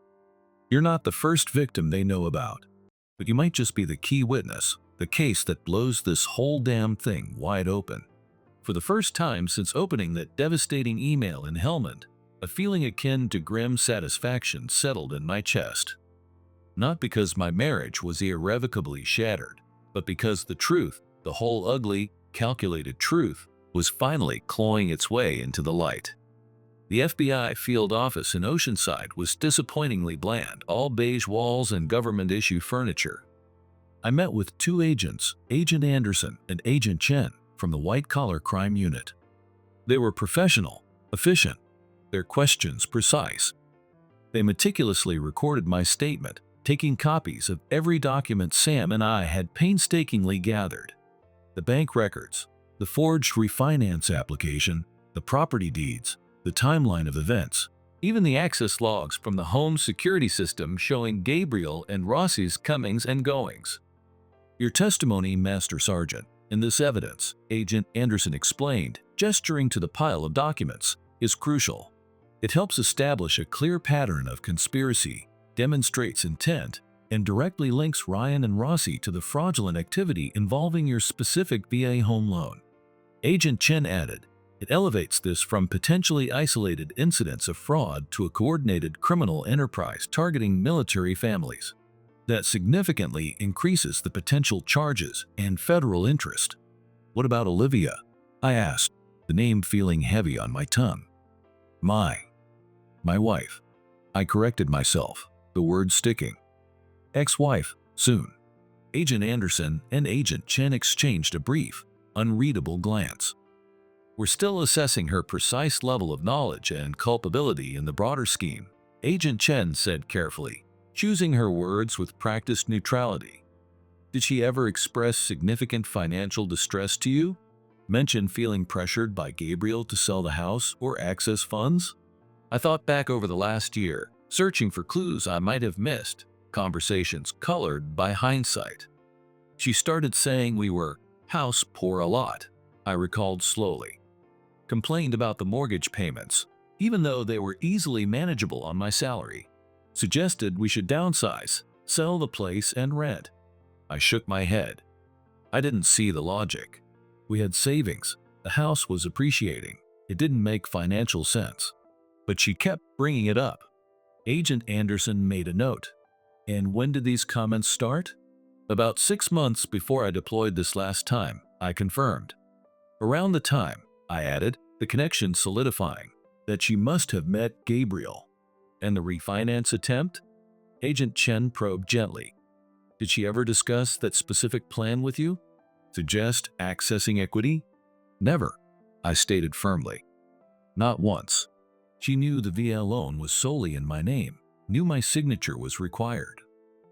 You're not the first victim they know about, but you might just be the key witness, the case that blows this whole damn thing wide open." For the first time since opening that devastating email in Helmand, a feeling akin to grim satisfaction settled in my chest. Not because my marriage was irrevocably shattered, but because the truth, the whole ugly, calculated truth, was finally clawing its way into the light. The FBI field office in Oceanside was disappointingly bland, all beige walls and government-issue furniture. I met with 2 agents, Agent Anderson and Agent Chen, from the white-collar crime unit. They were professional, efficient, their questions precise. They meticulously recorded my statement, taking copies of every document Sam and I had painstakingly gathered. The bank records, the forged refinance application, the property deeds, the timeline of events, even the access logs from the home security system showing Gabriel and Rossi's comings and goings. "Your testimony, Master Sergeant, in this evidence," Agent Anderson explained, gesturing to the pile of documents, "is crucial. It helps establish a clear pattern of conspiracy, demonstrates intent, and directly links Ryan and Rossi to the fraudulent activity involving your specific VA home loan." Agent Chen added, "It elevates this from potentially isolated incidents of fraud to a coordinated criminal enterprise targeting military families. That significantly increases the potential charges and federal interest." "What about Olivia?" I asked, the name feeling heavy on my tongue. My wife. I corrected myself, the word sticking. "Ex-wife, soon." Agent Anderson and Agent Chen exchanged a brief, unreadable glance. "We're still assessing her precise level of knowledge and culpability in the broader scheme," Agent Chen said carefully, choosing her words with practiced neutrality. "Did she ever express significant financial distress to you?" mention feeling pressured by Gabriel to sell the house or access funds? I thought back over the last year, searching for clues I might have missed, conversations colored by hindsight. She started saying we were house poor a lot, I recalled slowly. Complained about the mortgage payments, even though they were easily manageable on my salary. Suggested we should downsize, sell the place and rent. I shook my head. I didn't see the logic. We had savings. The house was appreciating. It didn't make financial sense. But she kept bringing it up. Agent Anderson made a note. And when did these comments start? About 6 months before I deployed this last time, I confirmed. Around the time, I added, the connection solidifying, that she must have met Gabriel. And the refinance attempt? Agent Chen probed gently. Did she ever discuss that specific plan with you? Suggest accessing equity? Never, I stated firmly. Not once. She knew the VL loan was solely in my name, knew my signature was required.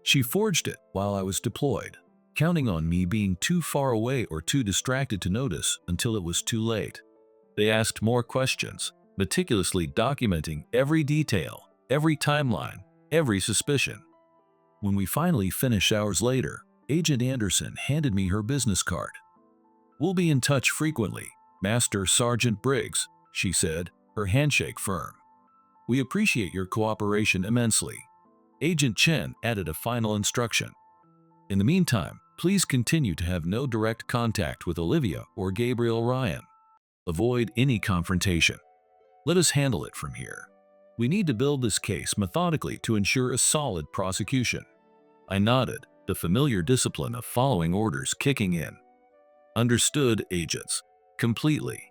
She forged it while I was deployed, counting on me being too far away or too distracted to notice until it was too late. They asked more questions, meticulously documenting every detail, every timeline, every suspicion. When we finally finished hours later, Agent Anderson handed me her business card. We'll be in touch frequently, Master Sergeant Briggs, she said, her handshake firm. We appreciate your cooperation immensely. Agent Chen added a final instruction. In the meantime, please continue to have no direct contact with Olivia or Gabriel Ryan. Avoid any confrontation. Let us handle it from here. We need to build this case methodically to ensure a solid prosecution. I nodded, the familiar discipline of following orders kicking in. Understood, agents. Completely.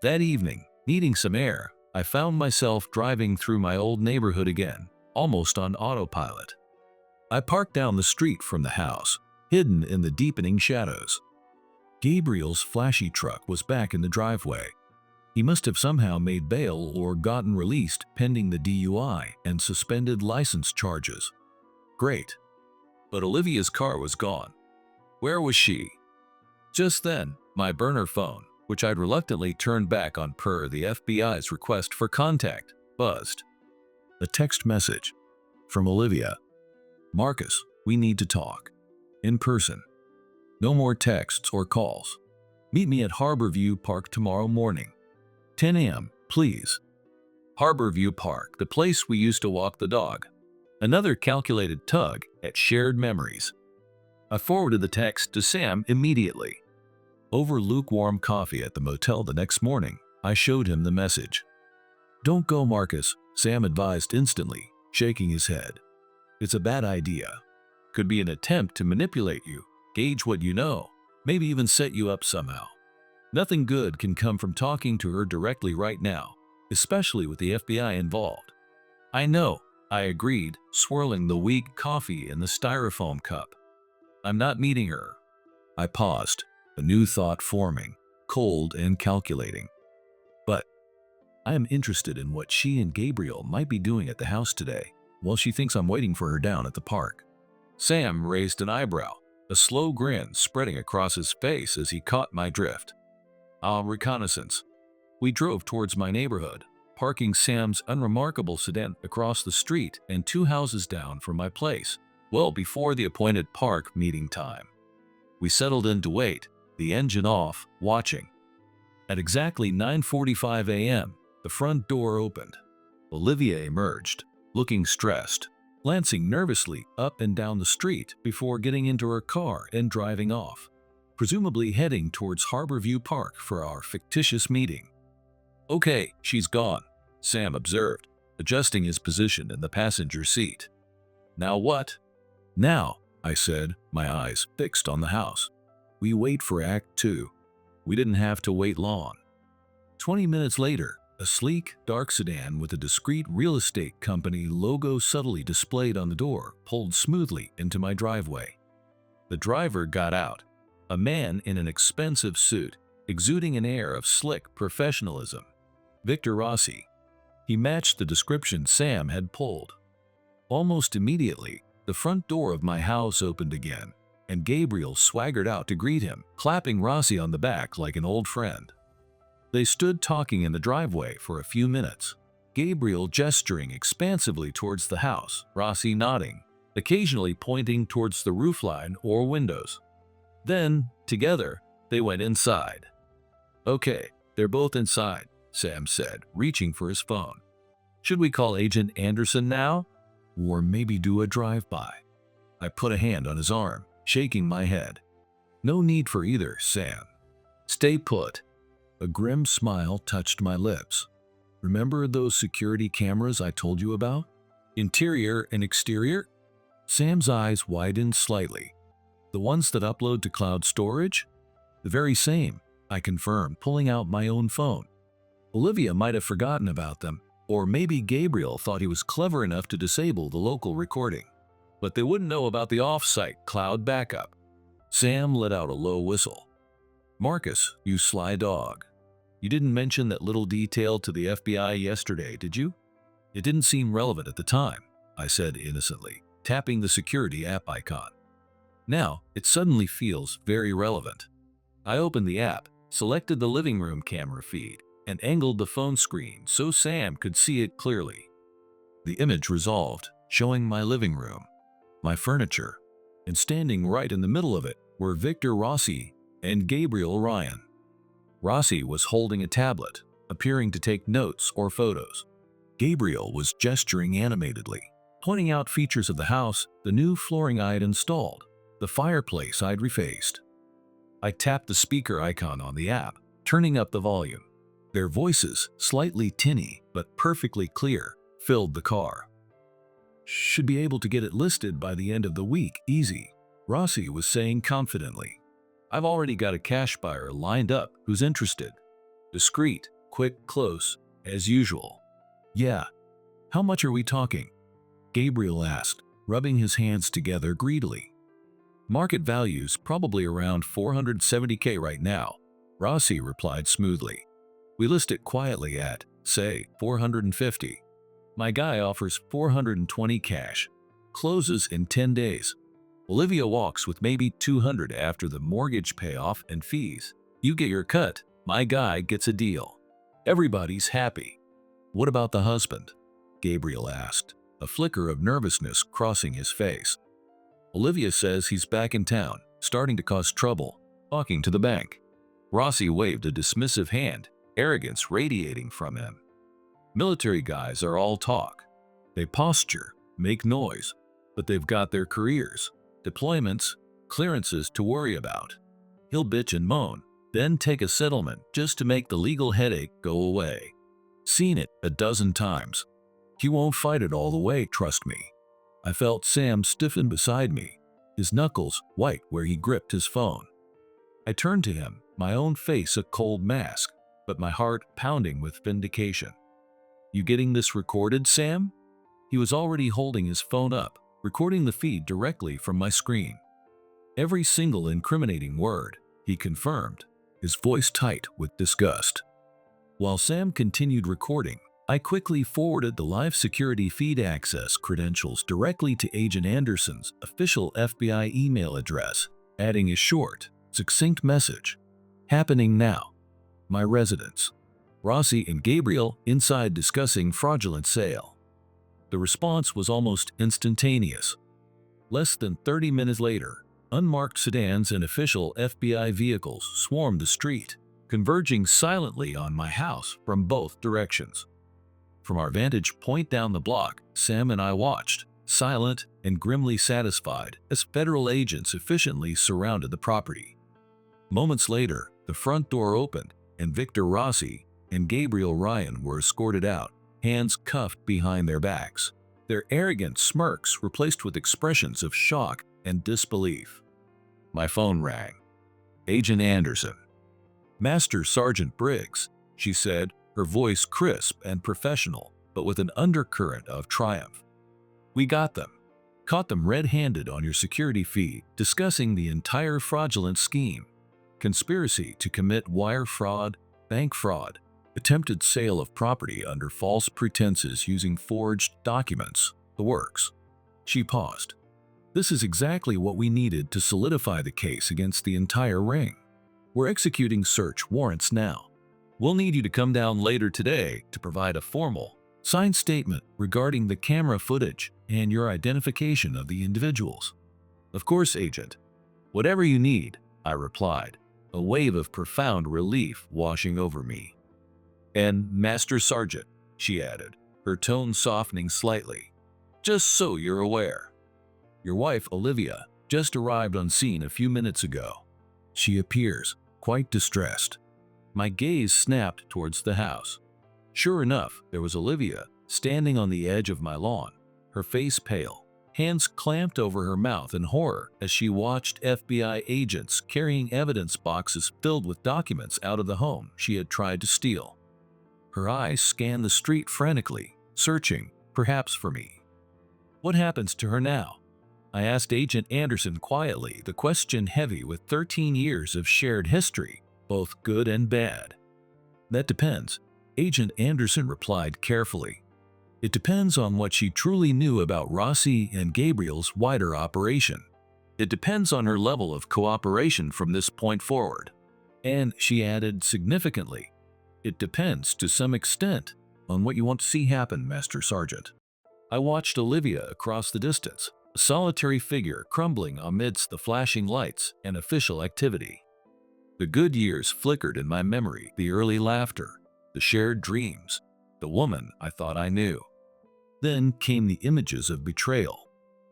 That evening, needing some air, I found myself driving through my old neighborhood again, almost on autopilot. I parked down the street from the house, hidden in the deepening shadows. Gabriel's flashy truck was back in the driveway. He must have somehow made bail or gotten released pending the DUI and suspended license charges. Great. But Olivia's car was gone. Where was she? Just then, my burner phone, which I'd reluctantly turned back on per the FBI's request for contact, buzzed. A text message from Olivia. Marcus, we need to talk. In person. No more texts or calls. Meet me at Harborview Park tomorrow morning. 10 a.m., please. Harborview Park, the place we used to walk the dog. Another calculated tug at shared memories. I forwarded the text to Sam immediately. Over lukewarm coffee at the motel the next morning, I showed him the message. Don't go, Marcus, Sam advised instantly, shaking his head. It's a bad idea. Could be an attempt to manipulate you, gauge what you know, maybe even set you up somehow. Nothing good can come from talking to her directly right now, especially with the FBI involved. I know, I agreed, swirling the weak coffee in the styrofoam cup. I'm not meeting her. I paused, a new thought forming, cold and calculating. But I am interested in what she and Gabriel might be doing at the house today, while she thinks I'm waiting for her down at the park. Sam raised an eyebrow, a slow grin spreading across his face as he caught my drift. Reconnaissance. We drove towards my neighborhood, parking Sam's unremarkable sedan across the street and 2 houses down from my place, well before the appointed park meeting time. We settled in to wait, the engine off, watching. At exactly 9:45 a.m., the front door opened. Olivia emerged, looking stressed, glancing nervously up and down the street before getting into her car and driving off, presumably heading towards Harborview Park for our fictitious meeting. Okay, she's gone, Sam observed, adjusting his position in the passenger seat. Now what? Now, I said, my eyes fixed on the house. We wait for Act 2. We didn't have to wait long. 20 minutes later, a sleek, dark sedan with a discreet real estate company logo subtly displayed on the door pulled smoothly into my driveway. The driver got out, a man in an expensive suit, exuding an air of slick professionalism. Victor Rossi. He matched the description Sam had pulled. Almost immediately, the front door of my house opened again, and Gabriel swaggered out to greet him, clapping Rossi on the back like an old friend. They stood talking in the driveway for a few minutes, Gabriel gesturing expansively towards the house, Rossi nodding, occasionally pointing towards the roofline or windows. Then, together, they went inside. "Okay, they're both inside," Sam said, reaching for his phone. "Should we call Agent Anderson now? Or maybe do a drive-by?" I put a hand on his arm, shaking my head. "No need for either, Sam. Stay put." A grim smile touched my lips. "Remember those security cameras I told you about? Interior and exterior?" Sam's eyes widened slightly. "The ones that upload to cloud storage?" "The very same," I confirmed, pulling out my own phone. Olivia might have forgotten about them, or maybe Gabriel thought he was clever enough to disable the local recording. But they wouldn't know about the off-site cloud backup. Sam let out a low whistle. "Marcus, you sly dog. You didn't mention that little detail to the FBI yesterday, did you?" "It didn't seem relevant at the time," I said innocently, tapping the security app icon. "Now, it suddenly feels very relevant." I opened the app, selected the living room camera feed, and angled the phone screen so Sam could see it clearly. The image resolved, showing my living room, my furniture, and standing right in the middle of it were Victor Rossi and Gabriel Ryan. Rossi was holding a tablet, appearing to take notes or photos. Gabriel was gesturing animatedly, pointing out features of the house, the new flooring I had installed, the fireplace I'd refaced. I tapped the speaker icon on the app, turning up the volume. Their voices, slightly tinny but perfectly clear, filled the car. "Should be able to get it listed by the end of the week, easy," Rossi was saying confidently. "I've already got a cash buyer lined up who's interested. Discreet, quick, close, as usual." "Yeah. How much are we talking?" Gabriel asked, rubbing his hands together greedily. "Market value's probably around $470K right now," Rossi replied smoothly. "We list it quietly at, say, $450. My guy offers $420 cash. Closes in 10 days. Olivia walks with maybe $200 after the mortgage payoff and fees. You get your cut, my guy gets a deal. Everybody's happy." "What about the husband?" Gabriel asked, a flicker of nervousness crossing his face. "Olivia says he's back in town, starting to cause trouble, talking to the bank." Rossi waved a dismissive hand, arrogance radiating from him. "Military guys are all talk. They posture, make noise, but they've got their careers, deployments, clearances to worry about. He'll bitch and moan, then take a settlement just to make the legal headache go away. Seen it a dozen times. He won't fight it all the way, trust me." I felt Sam stiffen beside me, his knuckles white where he gripped his phone. I turned to him, my own face a cold mask, but my heart pounding with vindication. "You getting this recorded, Sam?" He was already holding his phone up, recording the feed directly from my screen. "Every single incriminating word," he confirmed, his voice tight with disgust. While Sam continued recording, I quickly forwarded the live security feed access credentials directly to Agent Anderson's official FBI email address, adding a short, succinct message. "Happening now. My residence. Rossi and Gabriel inside discussing fraudulent sale." The response was almost instantaneous. Less than 30 minutes later, unmarked sedans and official FBI vehicles swarmed the street, converging silently on my house from both directions. From our vantage point down the block, Sam and I watched, silent and grimly satisfied, as federal agents efficiently surrounded the property. Moments later, the front door opened, and Victor Rossi and Gabriel Ryan were escorted out, hands cuffed behind their backs, their arrogant smirks replaced with expressions of shock and disbelief. My phone rang. "Agent Anderson." "Master Sergeant Briggs," she said, her voice crisp and professional, but with an undercurrent of triumph. "We got them. Caught them red-handed on your security feed, discussing the entire fraudulent scheme. Conspiracy to commit wire fraud, bank fraud, attempted sale of property under false pretenses using forged documents, the works." She paused. This is exactly what we needed to solidify the case against the entire ring. We're executing search warrants now. We'll need you to come down later today to provide a formal, signed statement regarding the camera footage and your identification of the individuals." "Of course, Agent. Whatever you need," I replied, a wave of profound relief washing over me. "And Master Sergeant," she added, her tone softening slightly, "just so you're aware, your wife, Olivia, just arrived on scene a few minutes ago. She appears quite distressed." My gaze snapped towards the house. Sure enough, there was Olivia standing on the edge of my lawn, her face pale, hands clamped over her mouth in horror as she watched FBI agents carrying evidence boxes filled with documents out of the home she had tried to steal. Her eyes scanned the street frantically, searching, perhaps for me. "What happens to her now?" I asked Agent Anderson quietly, the question heavy with 13 years of shared history, both good and bad. "That depends," Agent Anderson replied carefully. "It depends on what she truly knew about Rossi and Gabriel's wider operation. It depends on her level of cooperation from this point forward." And she added significantly, "It depends to some extent on what you want to see happen, Master Sergeant." I watched Olivia across the distance, a solitary figure crumbling amidst the flashing lights and official activity. The good years flickered in my memory, the early laughter, the shared dreams, the woman I thought I knew. Then came the images of betrayal,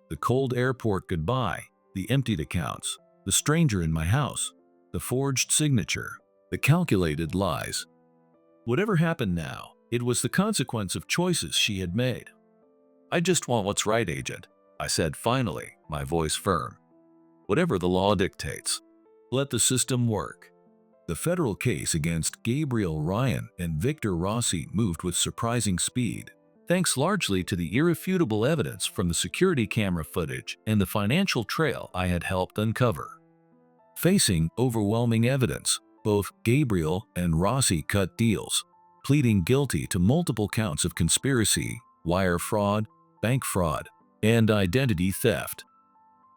the cold airport goodbye, the emptied accounts, the stranger in my house, the forged signature, the calculated lies. Whatever happened now, it was the consequence of choices she had made. "I just want what's right, Agent," I said finally, my voice firm. "Whatever the law dictates, let the system work." The federal case against Gabriel Ryan and Victor Rossi moved with surprising speed, thanks largely to the irrefutable evidence from the security camera footage and the financial trail I had helped uncover. Facing overwhelming evidence, both Gabriel and Rossi cut deals, pleading guilty to multiple counts of conspiracy, wire fraud, bank fraud, and identity theft.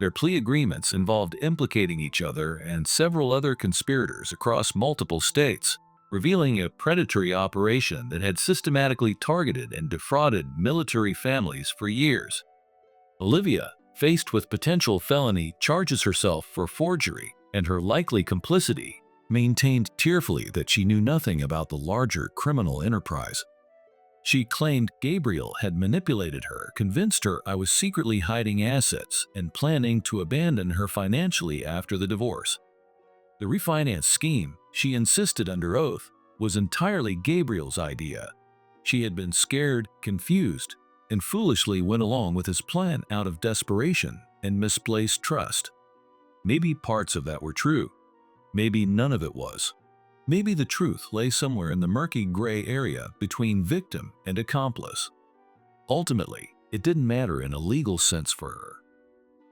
Their plea agreements involved implicating each other and several other conspirators across multiple states, revealing a predatory operation that had systematically targeted and defrauded military families for years. Olivia, faced with potential felony charges herself for forgery and her likely complicity, maintained tearfully that she knew nothing about the larger criminal enterprise. She claimed Gabriel had manipulated her, convinced her I was secretly hiding assets and planning to abandon her financially after the divorce. The refinance scheme, she insisted under oath, was entirely Gabriel's idea. She had been scared, confused, and foolishly went along with his plan out of desperation and misplaced trust. Maybe parts of that were true. Maybe none of it was. Maybe the truth lay somewhere in the murky gray area between victim and accomplice. Ultimately, it didn't matter in a legal sense for her.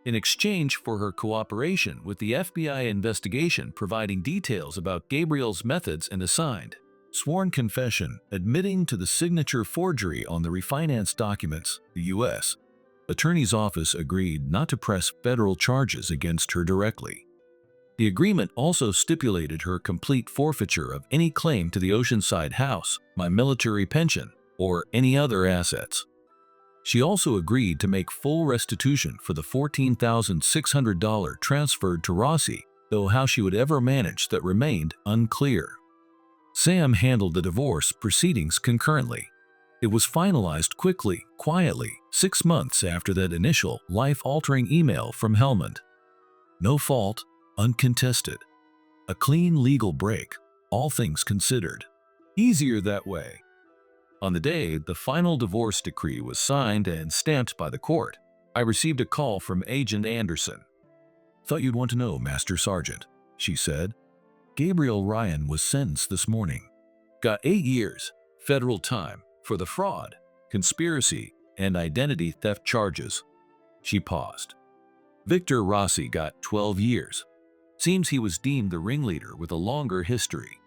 In exchange for her cooperation with the FBI investigation providing details about Gabriel's methods and a signed, sworn confession admitting to the signature forgery on the refinance documents, the U.S. Attorney's Office agreed not to press federal charges against her directly. The agreement also stipulated her complete forfeiture of any claim to the Oceanside house, my military pension, or any other assets. She also agreed to make full restitution for the $14,600 transferred to Rossi, though how she would ever manage that remained unclear. Sam handled the divorce proceedings concurrently. It was finalized quickly, quietly, 6 months after that initial life-altering email from Helmand. No fault, uncontested. A clean legal break, all things considered. Easier that way. On the day the final divorce decree was signed and stamped by the court, I received a call from Agent Anderson. "Thought you'd want to know, Master Sergeant," she said. "Gabriel Ryan was sentenced this morning. Got 8 years, federal time, for the fraud, conspiracy, and identity theft charges." She paused. "Victor Rossi got 12 years. Seems he was deemed the ringleader with a longer history."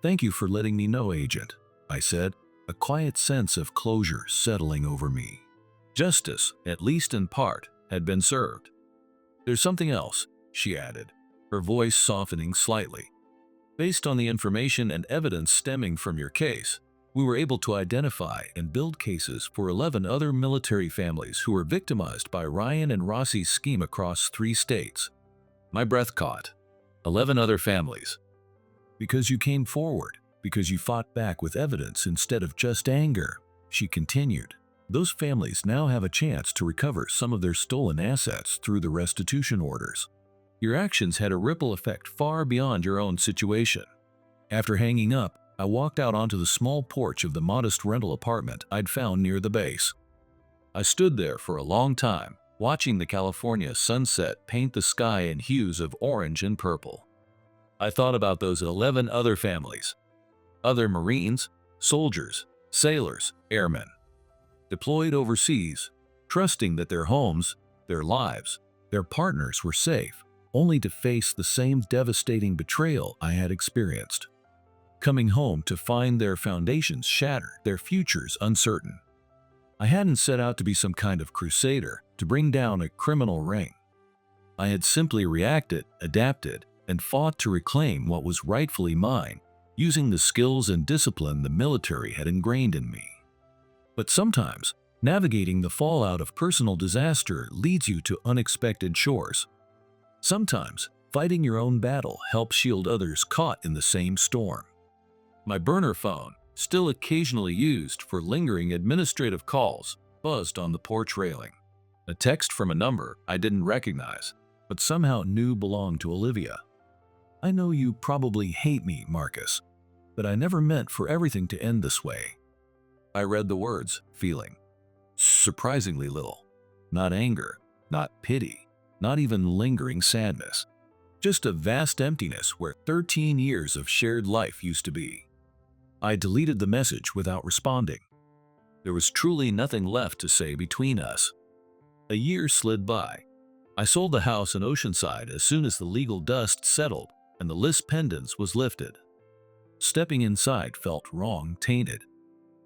"Thank you for letting me know, Agent," I said, a quiet sense of closure settling over me. Justice, at least in part, had been served. There's something else, she added, her voice softening slightly. Based on the information and evidence stemming from your case, we were able to identify and build cases for 11 other military families who were victimized by Ryan and Rossi's scheme across 3 states. My breath caught. 11 other families. Because you came forward, because you fought back with evidence instead of just anger, she continued. Those families now have a chance to recover some of their stolen assets through the restitution orders. Your actions had a ripple effect far beyond your own situation. After hanging up, I walked out onto the small porch of the modest rental apartment I'd found near the base. I stood there for a long time, watching the California sunset paint the sky in hues of orange and purple. I thought about those 11 other families. Other Marines, soldiers, sailors, airmen. Deployed overseas, trusting that their homes, their lives, their partners were safe, only to face the same devastating betrayal I had experienced. Coming home to find their foundations shattered, their futures uncertain. I hadn't set out to be some kind of crusader to bring down a criminal ring. I had simply reacted, adapted, and fought to reclaim what was rightfully mine, using the skills and discipline the military had ingrained in me. But sometimes, navigating the fallout of personal disaster leads you to unexpected shores. Sometimes, fighting your own battle helps shield others caught in the same storm. My burner phone, still occasionally used for lingering administrative calls, buzzed on the porch railing. A text from a number I didn't recognize, but somehow knew belonged to Olivia. I know you probably hate me, Marcus, but I never meant for everything to end this way. I read the words, feeling surprisingly little. Not anger, not pity, not even lingering sadness. Just a vast emptiness where 13 years of shared life used to be. I deleted the message without responding. There was truly nothing left to say between us. A year slid by. I sold the house in Oceanside as soon as the legal dust settled and the list pendants was lifted. Stepping inside felt wrong, tainted.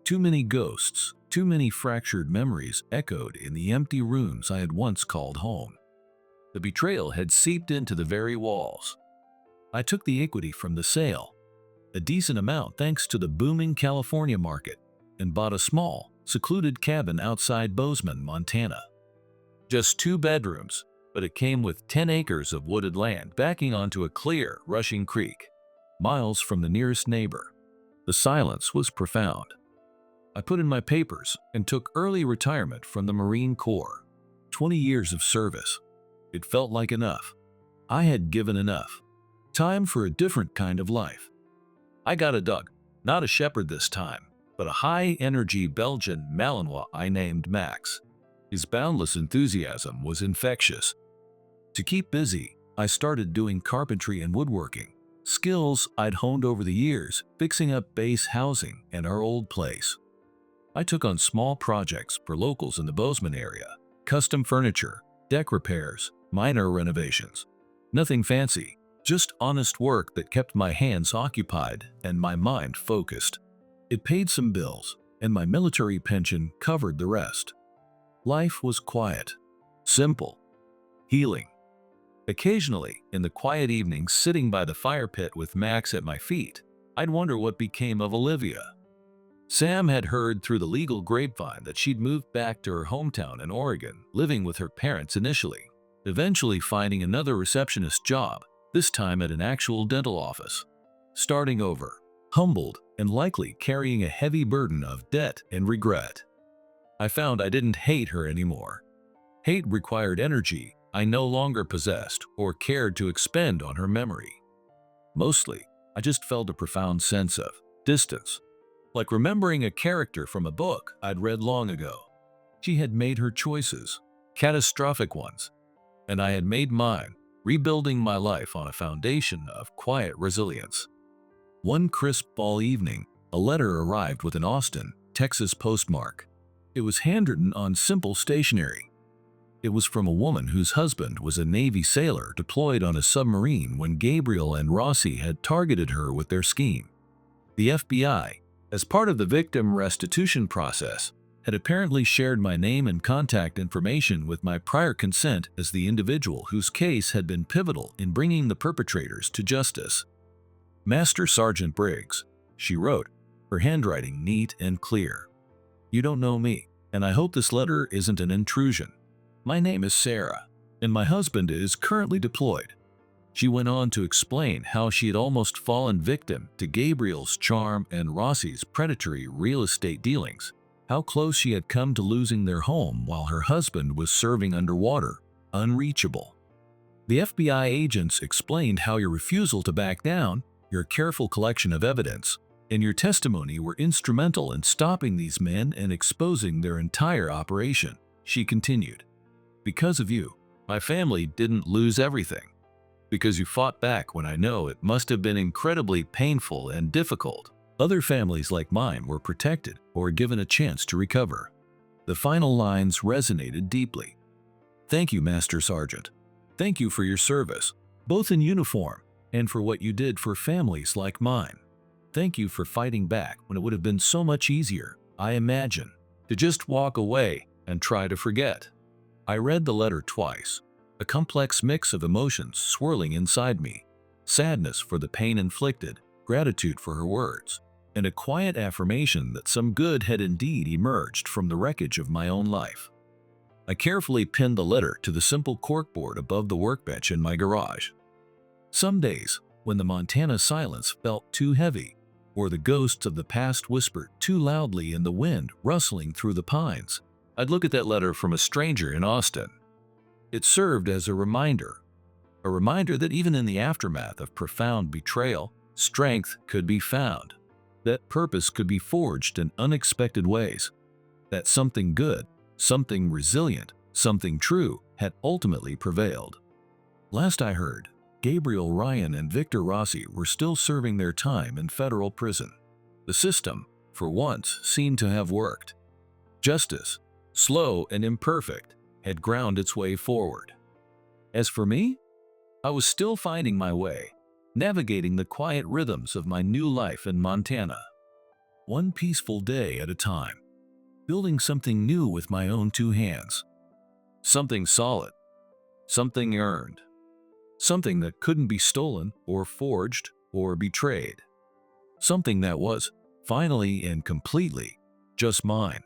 Too many ghosts, too many fractured memories echoed in the empty rooms I had once called home. The betrayal had seeped into the very walls. I took the equity from the sale, a decent amount thanks to the booming California market, and bought a small, secluded cabin outside Bozeman, Montana. Just 2 bedrooms, but it came with 10 acres of wooded land backing onto a clear, rushing creek, miles from the nearest neighbor. The silence was profound. I put in my papers and took early retirement from the Marine Corps. 20 years of service. It felt like enough. I had given enough. Time for a different kind of life. I got a dog, not a shepherd this time, but a high-energy Belgian Malinois I named Max. His boundless enthusiasm was infectious. To keep busy, I started doing carpentry and woodworking, skills I'd honed over the years, fixing up base housing and our old place. I took on small projects for locals in the Bozeman area, custom furniture, deck repairs, minor renovations. Nothing fancy, just honest work that kept my hands occupied and my mind focused. It paid some bills, and my military pension covered the rest. Life was quiet, simple, healing. Occasionally, in the quiet evenings sitting by the fire pit with Max at my feet, I'd wonder what became of Olivia. Sam had heard through the legal grapevine that she'd moved back to her hometown in Oregon, living with her parents initially, eventually finding another receptionist job, this time at an actual dental office. Starting over, humbled and likely carrying a heavy burden of debt and regret. I found I didn't hate her anymore. Hate required energy I no longer possessed or cared to expend on her memory. Mostly, I just felt a profound sense of distance, like remembering a character from a book I'd read long ago. She had made her choices, catastrophic ones, and I had made mine, rebuilding my life on a foundation of quiet resilience. One crisp fall evening, a letter arrived with an Austin, Texas postmark. It was handwritten on simple stationery. It was from a woman whose husband was a Navy sailor deployed on a submarine when Gabriel and Rossi had targeted her with their scheme. The FBI, as part of the victim restitution process, had apparently shared my name and contact information with my prior consent as the individual whose case had been pivotal in bringing the perpetrators to justice. Master Sergeant Briggs, she wrote, her handwriting neat and clear. You don't know me, and I hope this letter isn't an intrusion. My name is Sarah, and my husband is currently deployed. She went on to explain how she had almost fallen victim to Gabriel's charm and Rossi's predatory real estate dealings, how close she had come to losing their home while her husband was serving underwater, unreachable. The FBI agents explained how your refusal to back down, your careful collection of evidence, and your testimony were instrumental in stopping these men and exposing their entire operation. She continued, because of you, my family didn't lose everything. Because you fought back when I know it must have been incredibly painful and difficult. Other families like mine were protected or given a chance to recover. The final lines resonated deeply. Thank you, Master Sergeant. Thank you for your service, both in uniform and for what you did for families like mine. Thank you for fighting back when it would have been so much easier, I imagine, to just walk away and try to forget. I read the letter twice, a complex mix of emotions swirling inside me, sadness for the pain inflicted, gratitude for her words, and a quiet affirmation that some good had indeed emerged from the wreckage of my own life. I carefully pinned the letter to the simple corkboard above the workbench in my garage. Some days, when the Montana silence felt too heavy, or the ghosts of the past whispered too loudly in the wind rustling through the pines, I'd look at that letter from a stranger in Austin. It served as a reminder that even in the aftermath of profound betrayal, strength could be found, that purpose could be forged in unexpected ways, that something good, something resilient, something true had ultimately prevailed. Last I heard, Gabriel Ryan and Victor Rossi were still serving their time in federal prison. The system, for once, seemed to have worked. Justice, slow and imperfect, had ground its way forward. As for me, I was still finding my way, navigating the quiet rhythms of my new life in Montana. One peaceful day at a time, building something new with my own two hands. Something solid, something earned, something that couldn't be stolen or forged or betrayed. Something that was, finally and completely, just mine.